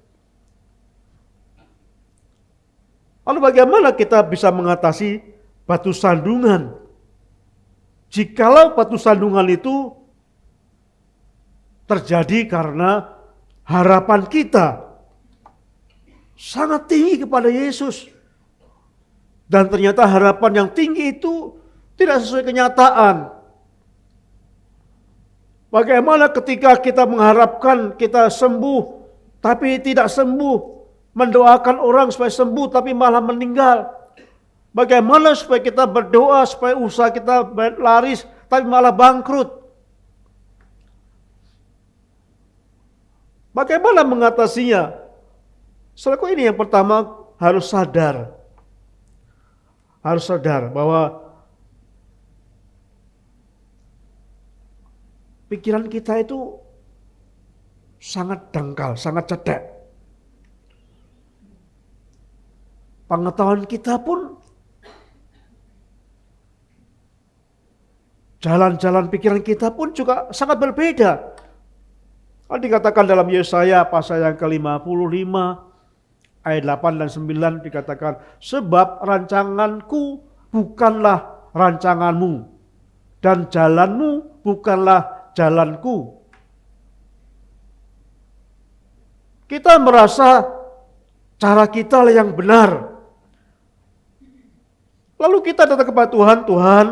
[SPEAKER 2] Lalu bagaimana kita bisa mengatasi batu sandungan? Jikalau batu sandungan itu terjadi karena harapan kita sangat tinggi kepada Yesus. Dan ternyata harapan yang tinggi itu tidak sesuai kenyataan. Bagaimana ketika kita mengharapkan kita sembuh, tapi tidak sembuh. Mendoakan orang supaya sembuh, tapi malah meninggal. Bagaimana supaya kita berdoa, supaya usaha kita laris, tapi malah bangkrut. Bagaimana mengatasinya? Saudaraku, ini yang pertama harus sadar. Harus sadar bahwa pikiran kita itu sangat dangkal, sangat cedek. Pengetahuan kita pun, jalan-jalan pikiran kita pun juga sangat berbeda. Dikatakan dalam Yesaya pasal yang ke-55 ayat 8 dan 9 dikatakan, sebab rancanganku bukanlah rancanganmu dan jalanmu bukanlah jalanku. Kita merasa cara kita lah yang benar. Lalu kita datang kepada Tuhan, Tuhan,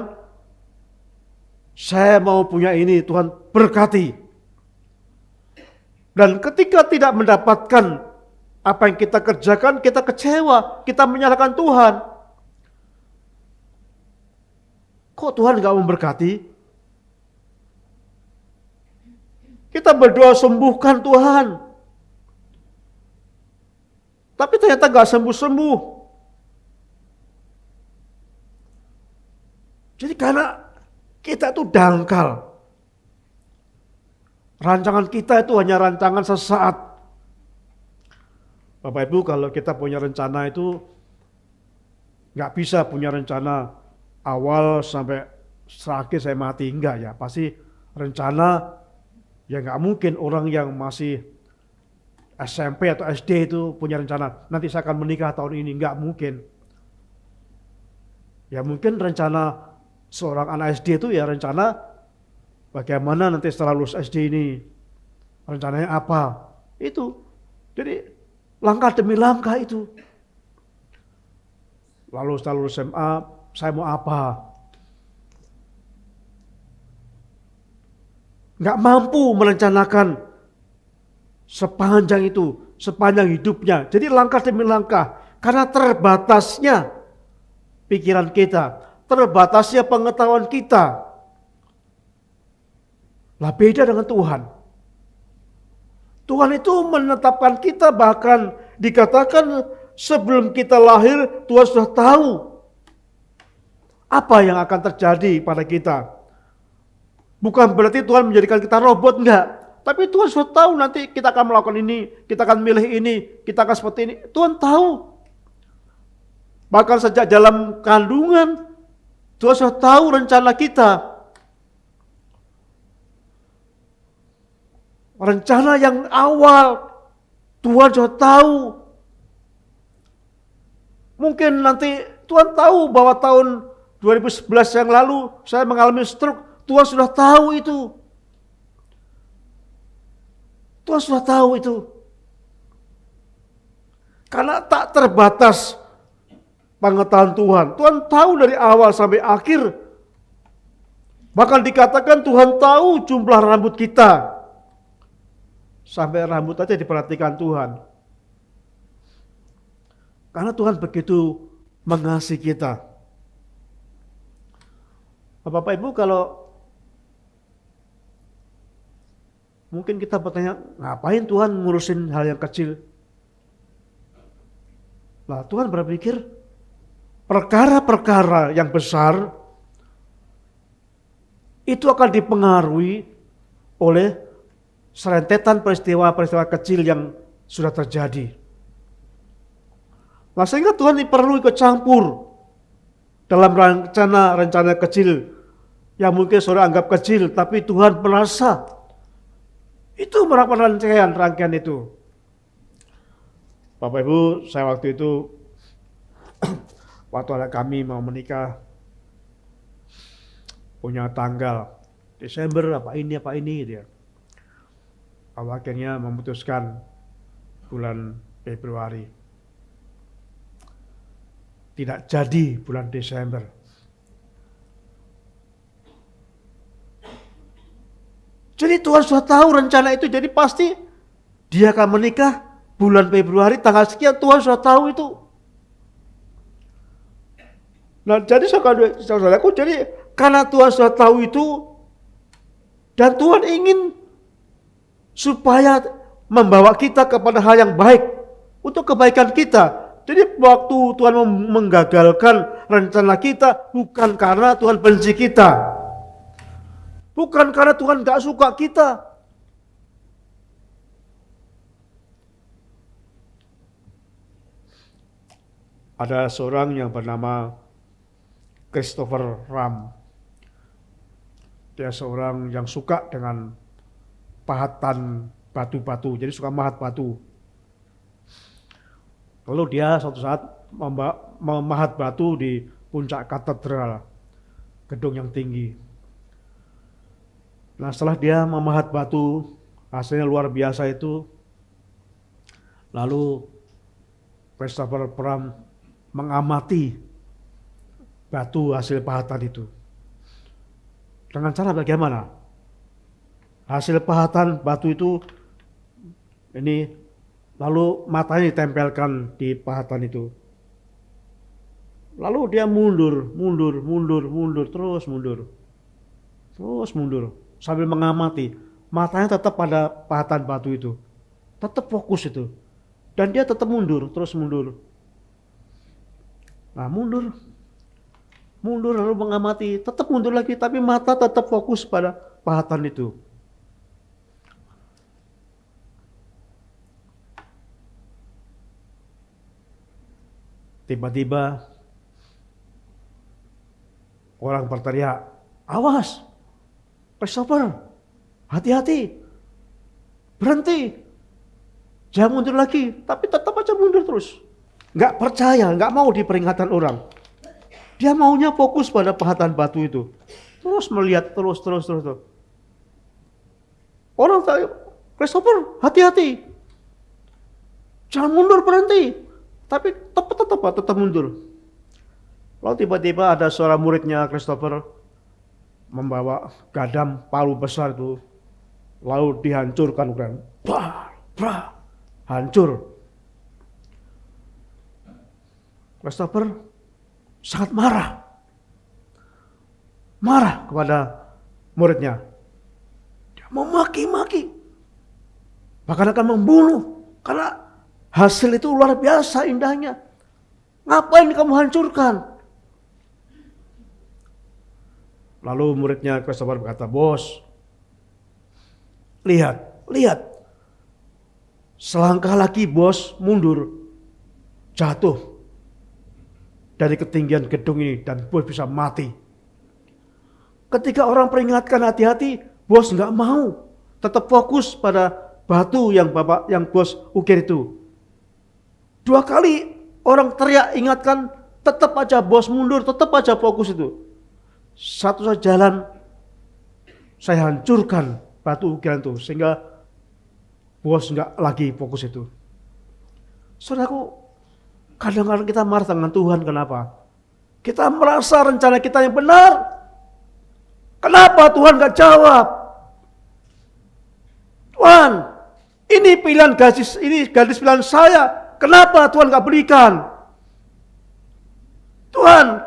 [SPEAKER 2] saya mau punya ini, Tuhan berkati. Dan ketika tidak mendapatkan apa yang kita kerjakan, kita kecewa, kita menyalahkan Tuhan. Kok Tuhan gak memberkati? Kita berdoa sembuhkan Tuhan. Tapi ternyata gak sembuh-sembuh. Jadi karena kita itu dangkal. Rancangan kita itu hanya rancangan sesaat. Bapak Ibu, kalau kita punya rencana itu gak bisa punya rencana awal sampai terakhir saya mati. Enggak ya, pasti rencana ya gak mungkin orang yang masih SMP atau SD itu punya rencana, nanti saya akan menikah tahun ini, enggak mungkin. Ya mungkin rencana seorang anak SD itu ya rencana bagaimana nanti setelah lulus SD ini, rencananya apa, itu. Jadi langkah demi langkah itu. Lalu setelah lulus SMA, saya mau apa? Enggak mampu merencanakan sepanjang itu, sepanjang hidupnya. Jadi langkah demi langkah, karena terbatasnya pikiran kita, terbatasnya pengetahuan kita. Lah beda dengan Tuhan. Tuhan itu menetapkan kita, bahkan dikatakan sebelum kita lahir Tuhan sudah tahu apa yang akan terjadi pada kita. Bukan berarti Tuhan menjadikan kita robot, enggak. Tapi Tuhan sudah tahu nanti kita akan melakukan ini, kita akan milih ini, kita akan seperti ini. Tuhan tahu. Bahkan sejak dalam kandungan, Tuhan sudah tahu rencana kita. Rencana yang awal, Tuhan sudah tahu. Mungkin nanti Tuhan tahu bahwa tahun 2011 yang lalu saya mengalami stroke, Tuhan sudah tahu itu. Tuhan sudah tahu itu. Karena tak terbatas pengetahuan Tuhan. Tuhan tahu dari awal sampai akhir. Bahkan dikatakan Tuhan tahu jumlah rambut kita. Sampai rambut aja diperhatikan Tuhan. Karena Tuhan begitu mengasihi kita. Bapak Ibu, kalau mungkin kita bertanya, ngapain Tuhan ngurusin hal yang kecil? Nah, Tuhan berpikir perkara-perkara yang besar itu akan dipengaruhi oleh serentetan peristiwa-peristiwa kecil yang sudah terjadi. Nah, sehingga Tuhan perlu ikut campur dalam rencana kecil yang mungkin saudara anggap kecil, tapi Tuhan merasa itu merupakan rangkaian itu. Bapak Ibu, saya waktu itu waktu anak kami mau menikah, punya tanggal Desember apa ini dia. Lalu akhirnya memutuskan bulan Februari. Tidak jadi bulan Desember. Jadi Tuhan sudah tahu rencana itu, jadi pasti dia akan menikah bulan Februari tanggal sekian, Tuhan sudah tahu itu. Nah, jadi saudaraku, jadi karena Tuhan sudah tahu itu dan Tuhan ingin supaya membawa kita kepada hal yang baik untuk kebaikan kita. Jadi waktu Tuhan menggagalkan rencana kita bukan karena Tuhan benci kita. Bukan karena Tuhan gak suka kita. Ada seorang yang bernama Christopher Ram. Dia seorang yang suka dengan pahatan batu-batu, jadi suka mahat batu. Lalu dia suatu saat memahat batu di puncak katedral, gedung yang tinggi. Nah setelah dia memahat batu, hasilnya luar biasa itu, lalu Christopher Pram mengamati batu hasil pahatan itu. Dengan cara bagaimana? Hasil pahatan batu itu ini lalu matanya ditempelkan di pahatan itu. Lalu dia mundur, terus mundur sambil mengamati. Matanya tetap pada pahatan batu itu, tetap fokus itu, dan dia tetap terus mundur. Nah mundur lalu mengamati, tetap mundur lagi, tapi mata tetap fokus pada pahatan itu. Tiba-tiba orang berteriak, "Awas, Christopher, hati-hati, berhenti, jangan mundur lagi." Tapi tetap aja mundur terus. Nggak percaya, nggak mau diperingatkan orang. Dia maunya fokus pada pahatan batu itu. Terus melihat, terus. Orang tanya, "Christopher, hati-hati, jangan mundur, berhenti." Tapi tetap mundur. Lalu tiba-tiba ada seorang muridnya Christopher membawa gadam palu besar itu, lalu dihancurkan kan, hancur. Christopher sangat marah kepada muridnya. Dia memaki-maki, bahkan akan membunuh karena hasil itu luar biasa indahnya. Ngapain kamu hancurkan? Lalu muridnya Christopher berkata, "Bos, lihat. Selangkah lagi bos mundur, jatuh dari ketinggian gedung ini dan bos bisa mati." Ketika orang peringatkan hati-hati, bos nggak mau, tetap fokus pada batu yang bos ukir itu. 2 kali orang teriak ingatkan, tetap aja bos mundur, tetap aja fokus itu. Satu saja jalan, saya hancurkan batu ukiran itu sehingga bos nggak lagi fokus itu. Saudaraku, kadang-kadang kita marah dengan Tuhan, kenapa? Kita merasa rencana kita yang benar. Kenapa Tuhan nggak jawab? Tuhan, ini gadis pilihan saya. Kenapa Tuhan gak berikan? Tuhan,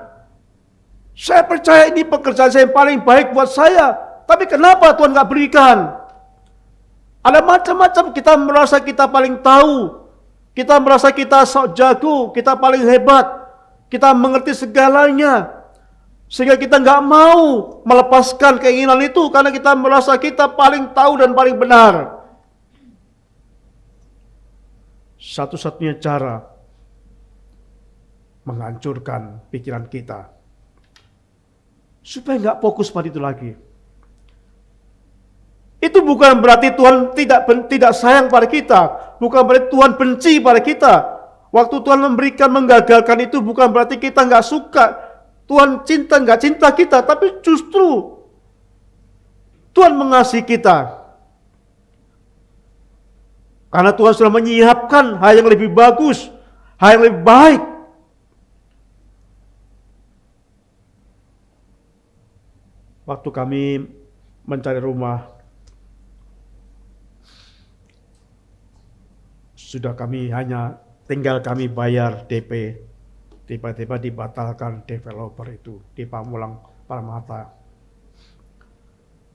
[SPEAKER 2] saya percaya ini pekerjaan saya yang paling baik buat saya. Tapi kenapa Tuhan gak berikan? Ada macam-macam, kita merasa kita paling tahu. Kita merasa kita sok jago, kita paling hebat. Kita mengerti segalanya. Sehingga kita gak mau melepaskan keinginan itu karena kita merasa kita paling tahu dan paling benar. Satu-satunya cara menghancurkan pikiran kita supaya nggak fokus pada itu lagi. Itu bukan berarti Tuhan tidak sayang pada kita, bukan berarti Tuhan benci pada kita. Waktu Tuhan menggagalkan itu bukan berarti kita nggak suka, Tuhan nggak cinta kita, tapi justru Tuhan mengasihi kita. Karena Tuhan sudah menyiapkan hal yang lebih bagus, hal yang lebih baik. Waktu kami mencari rumah, sudah hanya tinggal kami bayar DP. Tiba-tiba dibatalkan developer itu di Pamulang Paramata.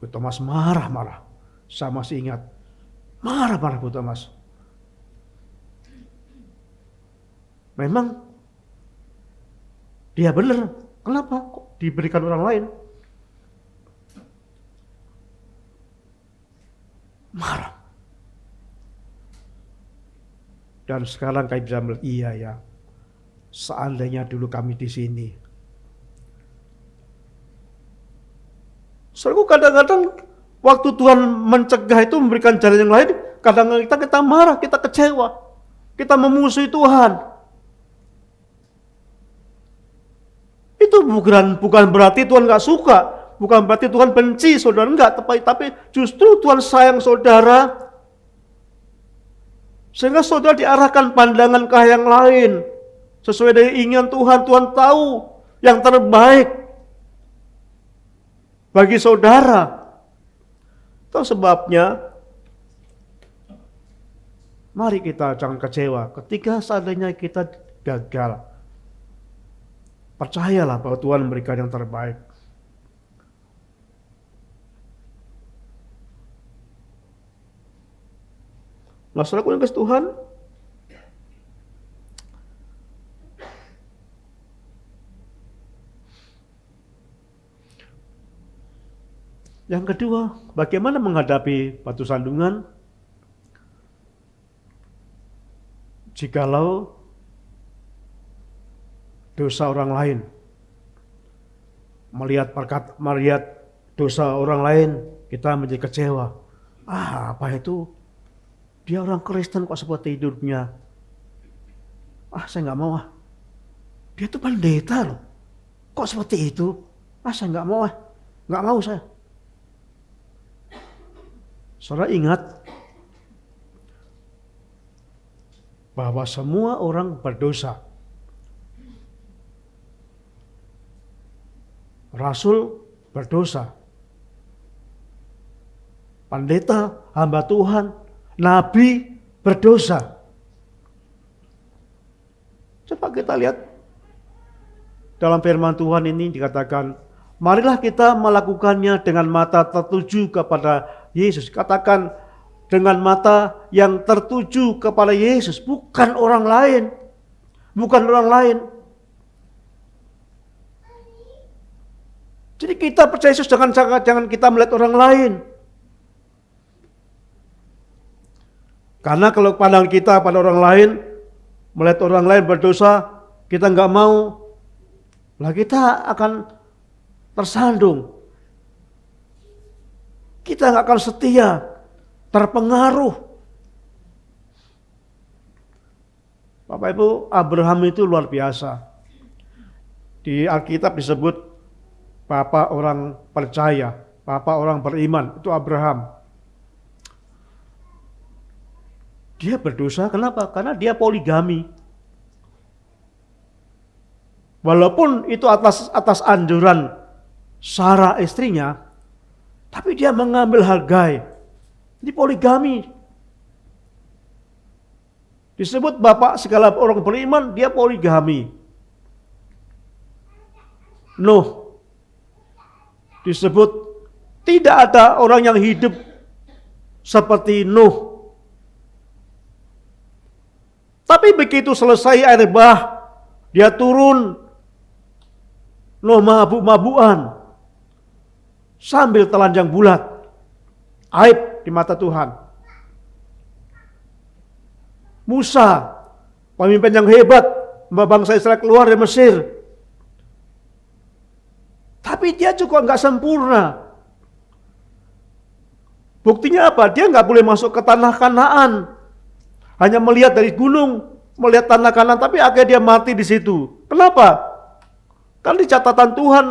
[SPEAKER 2] Bu Thomas marah-marah. Saya masih ingat. Marah-marah Bu Thomas. Memang dia benar. Kenapa kok diberikan orang lain? Marah. Dan sekarang kami bisa melihat, iya ya. Seandainya dulu kami di sini. Soalnya kadang-kadang waktu Tuhan mencegah itu memberikan jalan yang lain, kadang-kadang kita marah, kita kecewa, kita memusuhi Tuhan. Itu bukan berarti Tuhan gak suka,
[SPEAKER 3] bukan berarti Tuhan benci saudara, enggak, tapi justru Tuhan sayang saudara. Sehingga saudara diarahkan pandangan ke yang lain. Sesuai dengan inginan Tuhan, Tuhan tahu yang terbaik bagi saudara. Itu sebabnya, mari kita jangan kecewa ketika seandainya kita gagal. Percayalah bahwa Tuhan memberikan yang terbaik. Nah, saudaraku yang kasih Tuhan, yang kedua, bagaimana menghadapi batu sandungan jikalau dosa orang lain, melihat dosa orang lain, kita menjadi kecewa. Apa itu? Dia orang Kristen kok seperti hidupnya. Saya nggak mau. Dia tuh pendeta loh. Kok seperti itu? Saya nggak mau. Nggak mau saya. Saudara ingat bahwa semua orang berdosa. Rasul berdosa. Pendeta, hamba Tuhan, nabi berdosa. Coba kita lihat dalam firman Tuhan ini dikatakan, marilah kita melakukannya dengan mata tertuju kepada Yesus. Katakan dengan mata yang tertuju kepada Yesus, bukan orang lain. Bukan orang lain. Jadi kita percaya Yesus, jangan kita melihat orang lain. Karena kalau pandangan kita pada orang lain, melihat orang lain berdosa, kita nggak mau, lah kita akan tersandung. Kita nggak akan setia, terpengaruh. Bapak Ibu, Abraham itu luar biasa. Di Alkitab disebut Bapak orang percaya, Bapak orang beriman, itu Abraham. Dia berdosa, kenapa? Karena dia poligami. Walaupun itu atas anjuran Sarah istrinya, tapi dia mengambil Hagai. Ini poligami. Disebut bapak segala orang beriman, dia poligami. Nuh disebut tidak ada orang yang hidup seperti Nuh. Tapi begitu selesai air bah, dia turun, Nuh mabuk-mabukan, sambil telanjang bulat, aib di mata Tuhan. Musa, pemimpin yang hebat, membawa bangsa Israel keluar dari Mesir. Tapi dia juga nggak sempurna. Buktinya apa? Dia nggak boleh masuk ke tanah Kanaan. Hanya melihat dari gunung, melihat tanah Kanaan, tapi akhirnya dia mati di situ. Kenapa? Kan di catatan Tuhan,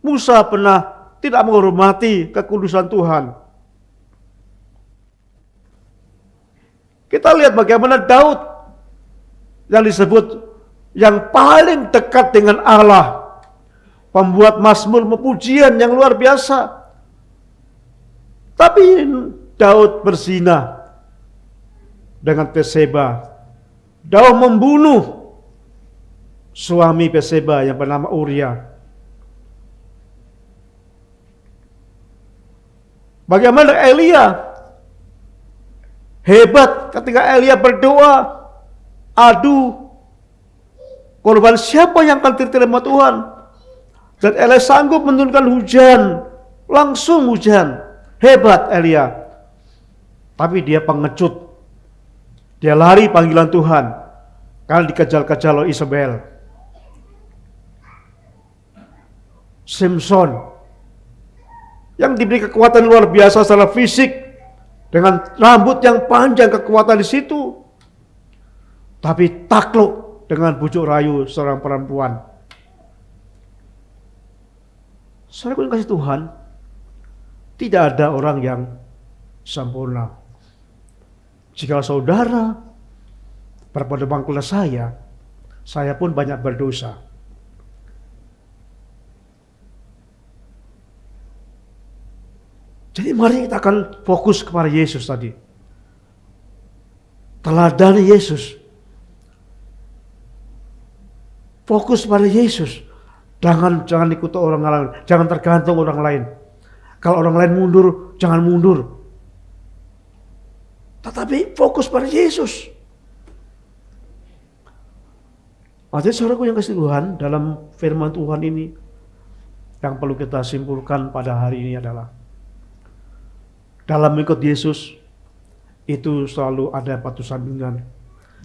[SPEAKER 3] Musa pernah tidak menghormati kekudusan Tuhan. Kita lihat bagaimana Daud yang disebut yang paling dekat dengan Allah, pembuat mazmur pujian yang luar biasa. Tapi Daud berzina dengan Batseba. Daud membunuh suami Batseba yang bernama Uria. Bagaimana Elia? Hebat ketika Elia berdoa, adu korban siapa yang akan diterima Tuhan. Dan Elia sanggup menurunkan hujan, langsung hujan. Hebat Elia. Tapi dia pengecut. Dia lari panggilan Tuhan karena dikejar-kejar oleh Isabel. Samson yang diberi kekuatan luar biasa secara fisik dengan rambut yang panjang, kekuatan di situ, tapi takluk dengan bujuk rayu seorang perempuan. Saudara yang kasih Tuhan, tidak ada orang yang sempurna. Jika saudara berpada bangkulah saya pun banyak berdosa. Jadi mari kita akan fokus kepada Yesus tadi. Teladani Yesus. Fokus pada Yesus. Jangan ikuti orang lain, jangan tergantung orang lain. Kalau orang lain mundur, jangan mundur. Tetapi fokus pada Yesus. Jadi saudaraku yang kasih Tuhan, dalam firman Tuhan ini yang perlu kita simpulkan pada hari ini adalah dalam mengikut Yesus itu selalu ada batu sandungan.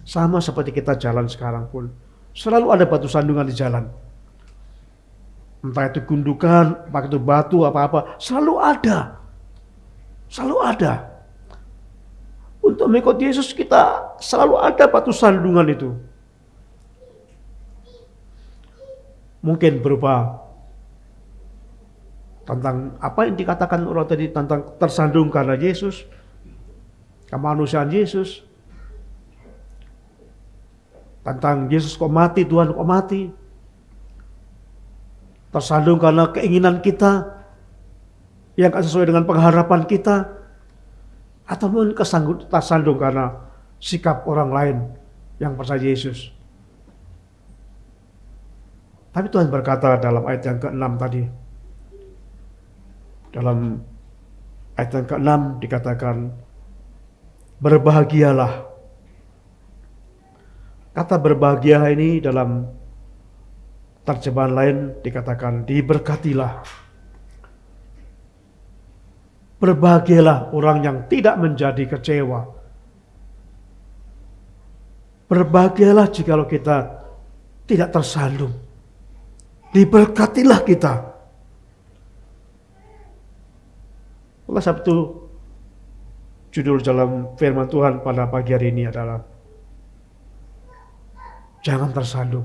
[SPEAKER 3] Sama seperti kita jalan sekarang pun. Selalu ada batu sandungan di jalan. Entah itu gundukan, entah itu batu, apa-apa. Selalu ada. Selalu ada. Untuk mengikut Yesus kita selalu ada batu sandungan itu. Mungkin berupa tentang apa yang dikatakan orang tadi tentang tersandung karena Yesus, kemanusiaan Yesus, tentang Yesus kok mati, Tuhan kok mati, tersandung karena keinginan kita yang gak sesuai dengan pengharapan kita, ataupun tersandung karena sikap orang lain yang percaya Yesus. Tapi Tuhan berkata dalam ayat yang ke-6 tadi, dalam ayat yang ke-6 dikatakan, berbahagialah. Kata berbahagialah ini dalam terjemahan lain dikatakan diberkatilah. Berbahagialah orang yang tidak menjadi kecewa. Berbahagialah jikalau kita tidak tersandung. Diberkatilah kita. Oleh sebab itu, judul dalam firman Tuhan pada pagi hari ini adalah jangan tersandung.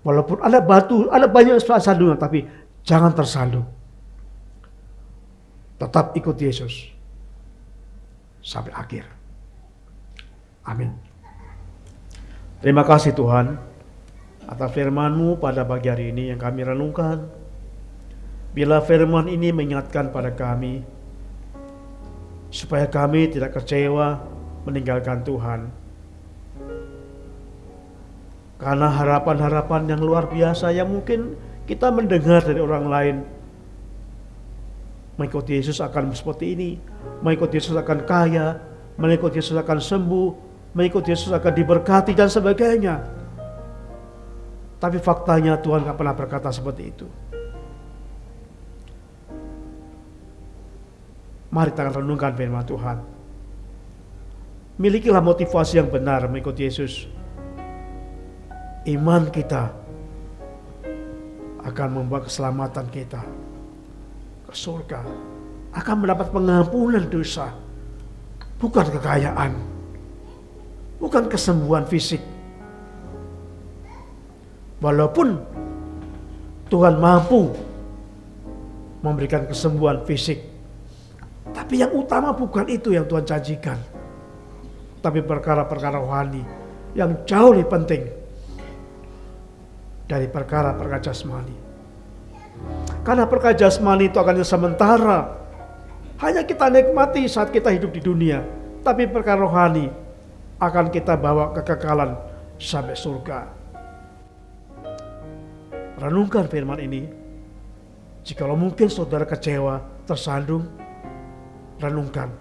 [SPEAKER 3] Walaupun ada batu, ada banyak sandungan, tapi jangan tersandung. Tetap ikut Yesus sampai akhir. Amin. Terima kasih Tuhan atas firman-Mu pada pagi hari ini yang kami renungkan. Bila firman ini mengingatkan pada kami supaya kami tidak kecewa meninggalkan Tuhan. Karena harapan-harapan yang luar biasa yang mungkin kita mendengar dari orang lain. Mengikuti Yesus akan seperti ini, mengikuti Yesus akan kaya, mengikuti Yesus akan sembuh, mengikuti Yesus akan diberkati dan sebagainya. Tapi faktanya Tuhan gak pernah berkata seperti itu. Mari kita renungkan firman Tuhan. Milikilah motivasi yang benar mengikuti Yesus. Iman kita akan membawa keselamatan kita ke surga, akan mendapat pengampunan dosa, bukan kekayaan, bukan kesembuhan fisik. Walaupun Tuhan mampu memberikan kesembuhan fisik, tapi yang utama bukan itu yang Tuhan janjikan, tapi perkara-perkara rohani yang jauh lebih penting dari perkara-perkara jasmani. Karena perkara jasmani itu akan sementara, hanya kita nikmati saat kita hidup di dunia, tapi perkara rohani akan kita bawa kekekalan sampai surga. Renungkan firman ini. Jikalau mungkin saudara kecewa, tersandung, renungkan.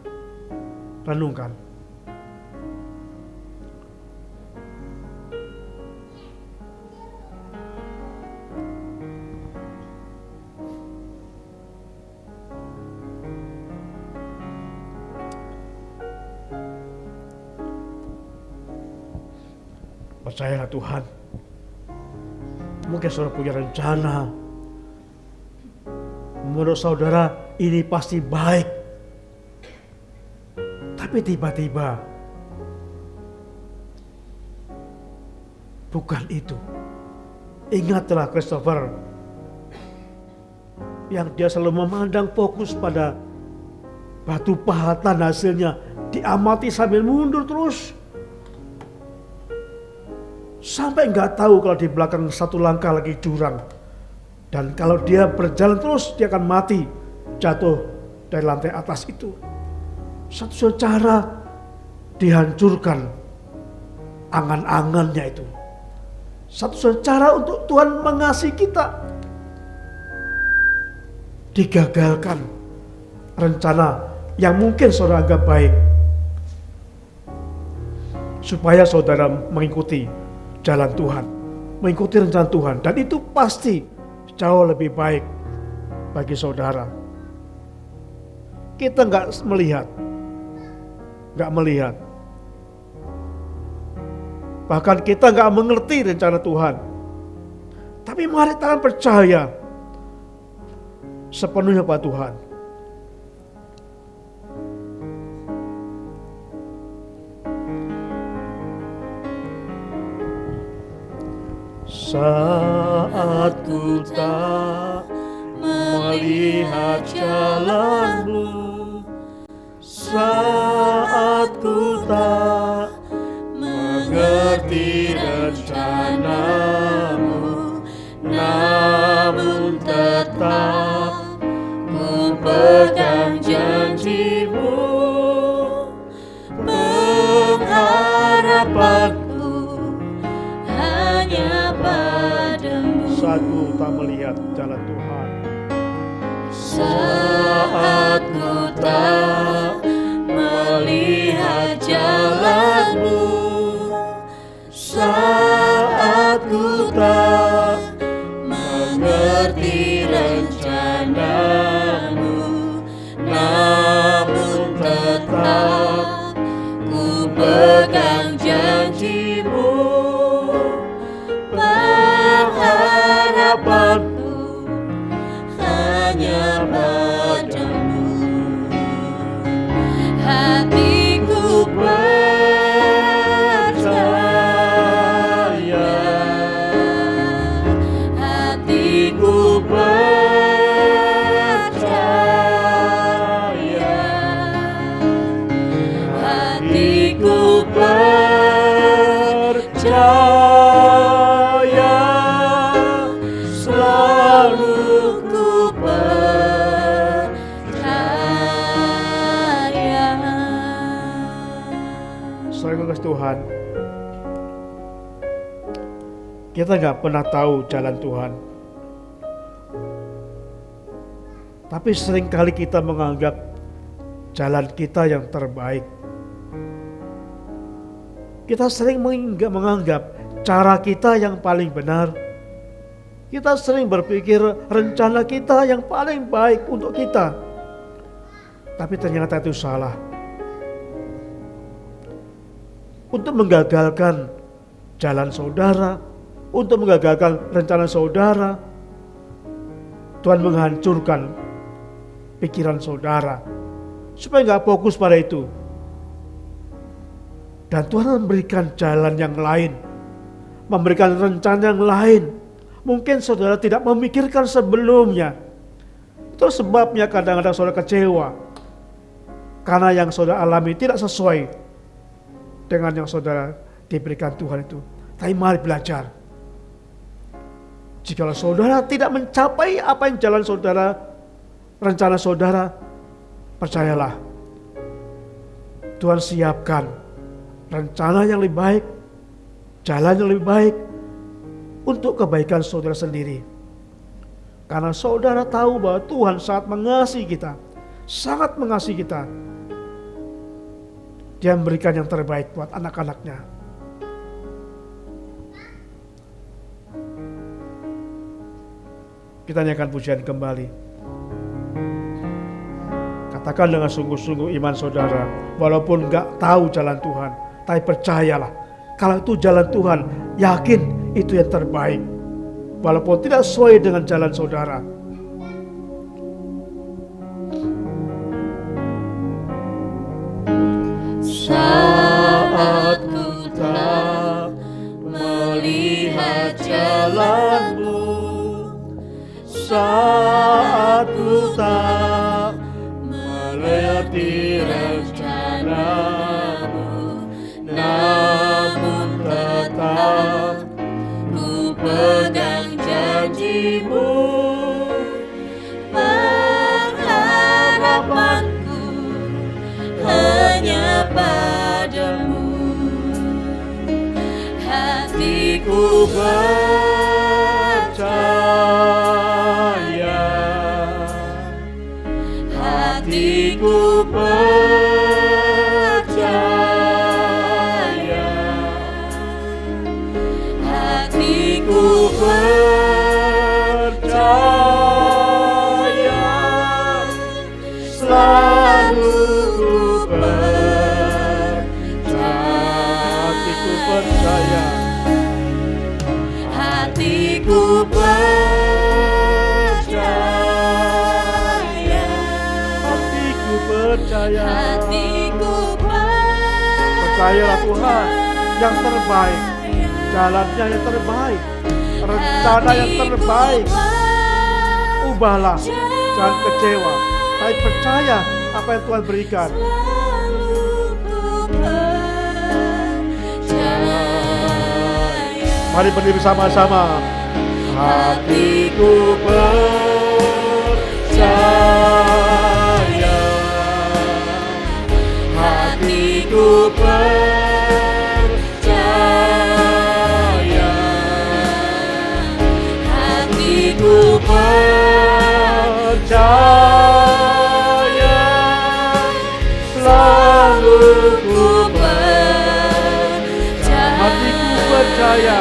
[SPEAKER 3] Percayalah Tuhan. Mungkin saudara punya rencana. Menurut saudara ini pasti baik. Tapi tiba-tiba bukan itu. Ingatlah Christopher. yang dia selalu memandang fokus pada batu pahatan, hasilnya diamati sambil mundur terus. Sampai nggak tahu kalau di belakang satu langkah lagi jurang. Dan kalau dia berjalan terus, dia akan mati, jatuh dari lantai atas itu. Satu cara dihancurkan angan-angannya itu. Satu cara untuk Tuhan mengasihi kita. Digagalkan rencana yang mungkin saudara anggap baik, supaya saudara mengikuti jalan Tuhan, mengikuti rencana Tuhan, dan itu pasti jauh lebih baik bagi saudara. Kita nggak melihat, bahkan kita nggak mengerti rencana Tuhan. Tapi mari kita percaya sepenuhnya pada Tuhan. Saat ku tak melihat jalanmu, saat ku tak mengerti rencanamu, namun tetap ku pegang janjimu, pengharapanku hanya padamu. Saat ku tak melihat jalan Tuhan, saat ku tak melihat jalanmu, saat ku tak mengerti rencanamu, namun tetap ku pegang janjimu, pengharapanku hanya padamu. Hatiku percaya, hatiku percaya, hatiku percaya, selalu ku percaya. Saudara kasih Tuhan, kita gak pernah tahu jalan Tuhan, tapi seringkali kita menganggap jalan kita yang terbaik. Kita sering menganggap cara kita yang paling benar. Kita sering berpikir rencana kita yang paling baik untuk kita. Tapi ternyata itu salah. Untuk menggagalkan jalan saudara, untuk menggagalkan rencana saudara, Tuhan menghancurkan pikiran saudara supaya gak fokus pada itu. Dan Tuhan memberikan jalan yang lain, memberikan rencana yang lain. Mungkin saudara tidak memikirkan sebelumnya. Itu sebabnya kadang-kadang saudara kecewa, karena yang saudara alami tidak sesuai dengan yang saudara diberikan Tuhan itu. Tapi mari belajar. Jika saudara tidak mencapai apa yang jalan saudara, rencana saudara, percayalah, Tuhan siapkan rencana yang lebih baik, jalan yang lebih baik untuk kebaikan saudara sendiri. Karena saudara tahu bahwa Tuhan sangat mengasihi kita, sangat mengasihi kita. Dia memberikan yang terbaik buat anak-anaknya. Kita nyanyikan pujian kembali. Katakan dengan sungguh-sungguh iman saudara, walaupun gak tahu jalan Tuhan, tapi percayalah, kalau itu jalan Tuhan, yakin itu yang terbaik. Walaupun tidak sesuai dengan jalan saudara. Saat ku tak melihat jalanmu, saat aku tak melewati rencanamu, namun tetap ku pegang janjimu.
[SPEAKER 1] Pengharapanku hanya padamu. Hatiku
[SPEAKER 3] Percaya, hatiku percaya, hatiku percaya, selalu ku percaya, hatiku percaya.
[SPEAKER 1] Hatiku percaya,
[SPEAKER 3] Hatiku percaya,
[SPEAKER 1] hatiku
[SPEAKER 3] percayalah Tuhan, yang terbaik, jalannya yang terbaik, rencana yang terbaik. Ubahlah, jangan kecewa, tapi percaya apa yang Tuhan berikan. Mari berdiri bersama-sama. Hatiku percaya, hatiku percaya, hatiku percaya, selalu ku percaya. Hatiku percaya,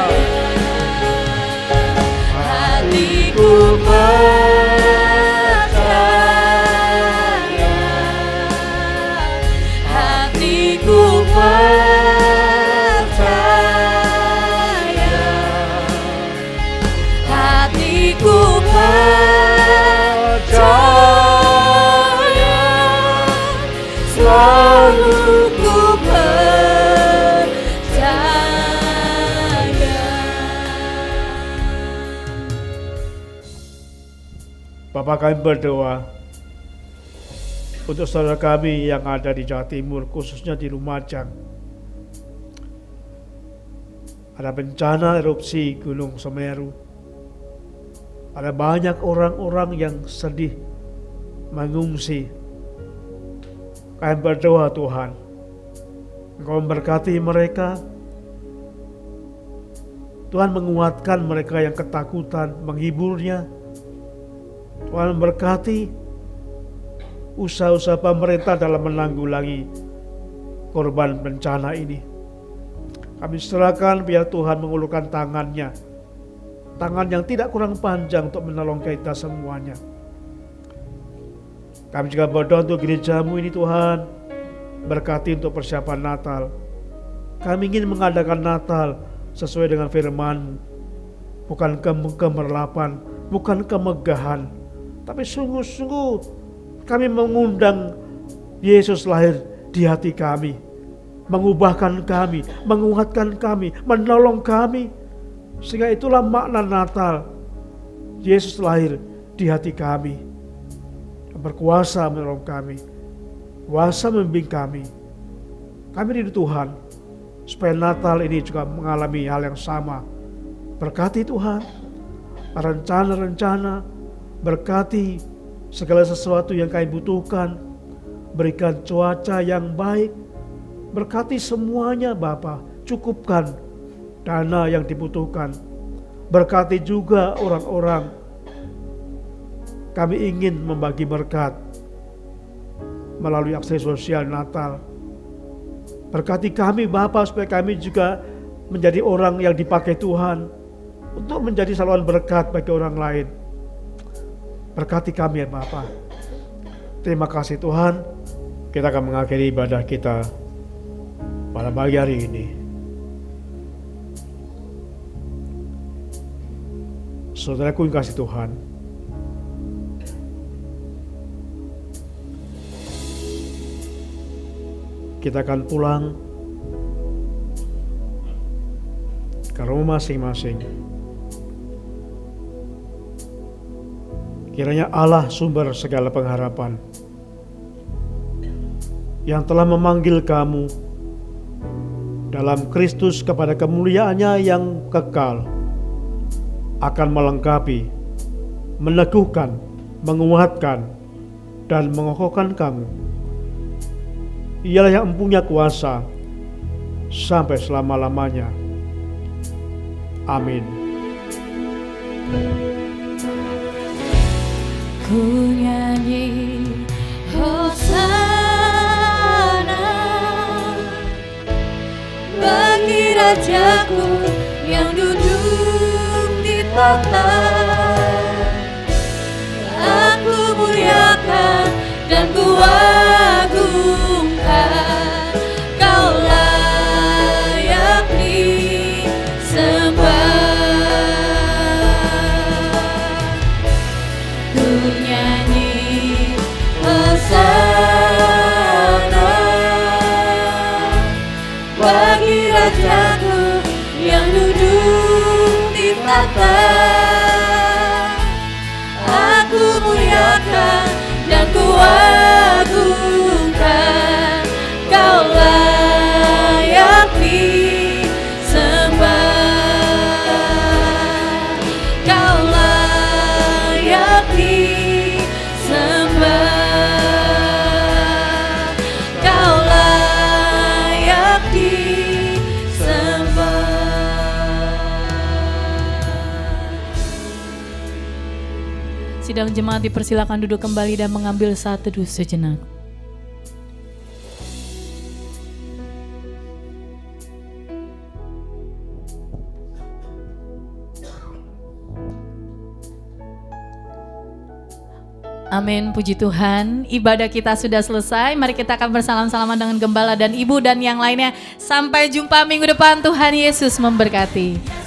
[SPEAKER 3] hatiku percaya, hatiku percaya, hatiku percaya, selalu ku Bapak, kami berdoa untuk saudara kami yang ada di Jawa Timur, khususnya di Lumajang. Ada bencana erupsi Gunung Semeru. Ada banyak orang-orang yang sedih, mengungsi. Kami berdoa Tuhan, Engkau memberkati mereka. Tuhan menguatkan mereka yang ketakutan, menghiburnya. Tuhan memberkati usaha-usaha pemerintah dalam menanggulangi korban bencana ini. Kami serahkan biar Tuhan mengulurkan tangannya, tangan yang tidak kurang panjang untuk menolong kita semuanya. Kami juga berdoa untuk gerejamu ini Tuhan, berkati untuk persiapan Natal. Kami ingin mengadakan Natal sesuai dengan firman-Mu, bukan kemerlapan, bukan kemegahan, tapi sungguh-sungguh kami mengundang Yesus lahir di hati kami, mengubahkan kami, menguatkan kami, menolong kami. Sehingga itulah makna Natal. Yesus lahir di hati kami, berkuasa menolong kami, kuasa membimbing kami. Kami rindu Tuhan, supaya Natal ini juga mengalami hal yang sama. Berkati Tuhan, rencana-rencana, berkati segala sesuatu yang kami butuhkan. Berikan cuaca yang baik, berkati semuanya Bapa. Cukupkan dana yang dibutuhkan. Berkati juga orang-orang. Kami ingin membagi berkat melalui aksi sosial Natal. Berkati kami Bapa, supaya kami juga menjadi orang yang dipakai Tuhan untuk menjadi saluran berkat bagi orang lain. Berkati kami ya Bapa. Terima kasih Tuhan. Kita akan mengakhiri ibadah kita pada pagi hari ini. Saudaraku yang kasih Tuhan, kita akan pulang ke rumah masing-masing.
[SPEAKER 2] Kiranya Allah sumber segala pengharapan yang telah memanggil kamu dalam Kristus kepada kemuliaannya yang kekal akan melengkapi, meneguhkan, menguatkan, dan mengokohkan kamu. Ialah yang mempunyai kuasa sampai selama-lamanya. Amin.
[SPEAKER 1] Ku nyanyi Hosana bagi Rajaku yang duduk di tahta. Aku muliakan dan ku agungkan, Kau layak disembah. Ku nyanyi Hosana bagi Rajaku yang duduk di tahta. Aku muliakan dan ku agungkan, Kau layak disembah. Kau layak disembah. Kau layak disembah. Sidang jemaat dipersilakan duduk kembali dan mengambil saat teduh sejenak. Amin, puji Tuhan. Ibadah kita sudah selesai. Mari kita akan bersalam-salaman dengan gembala dan ibu dan yang lainnya. Sampai jumpa minggu depan. Tuhan Yesus memberkati.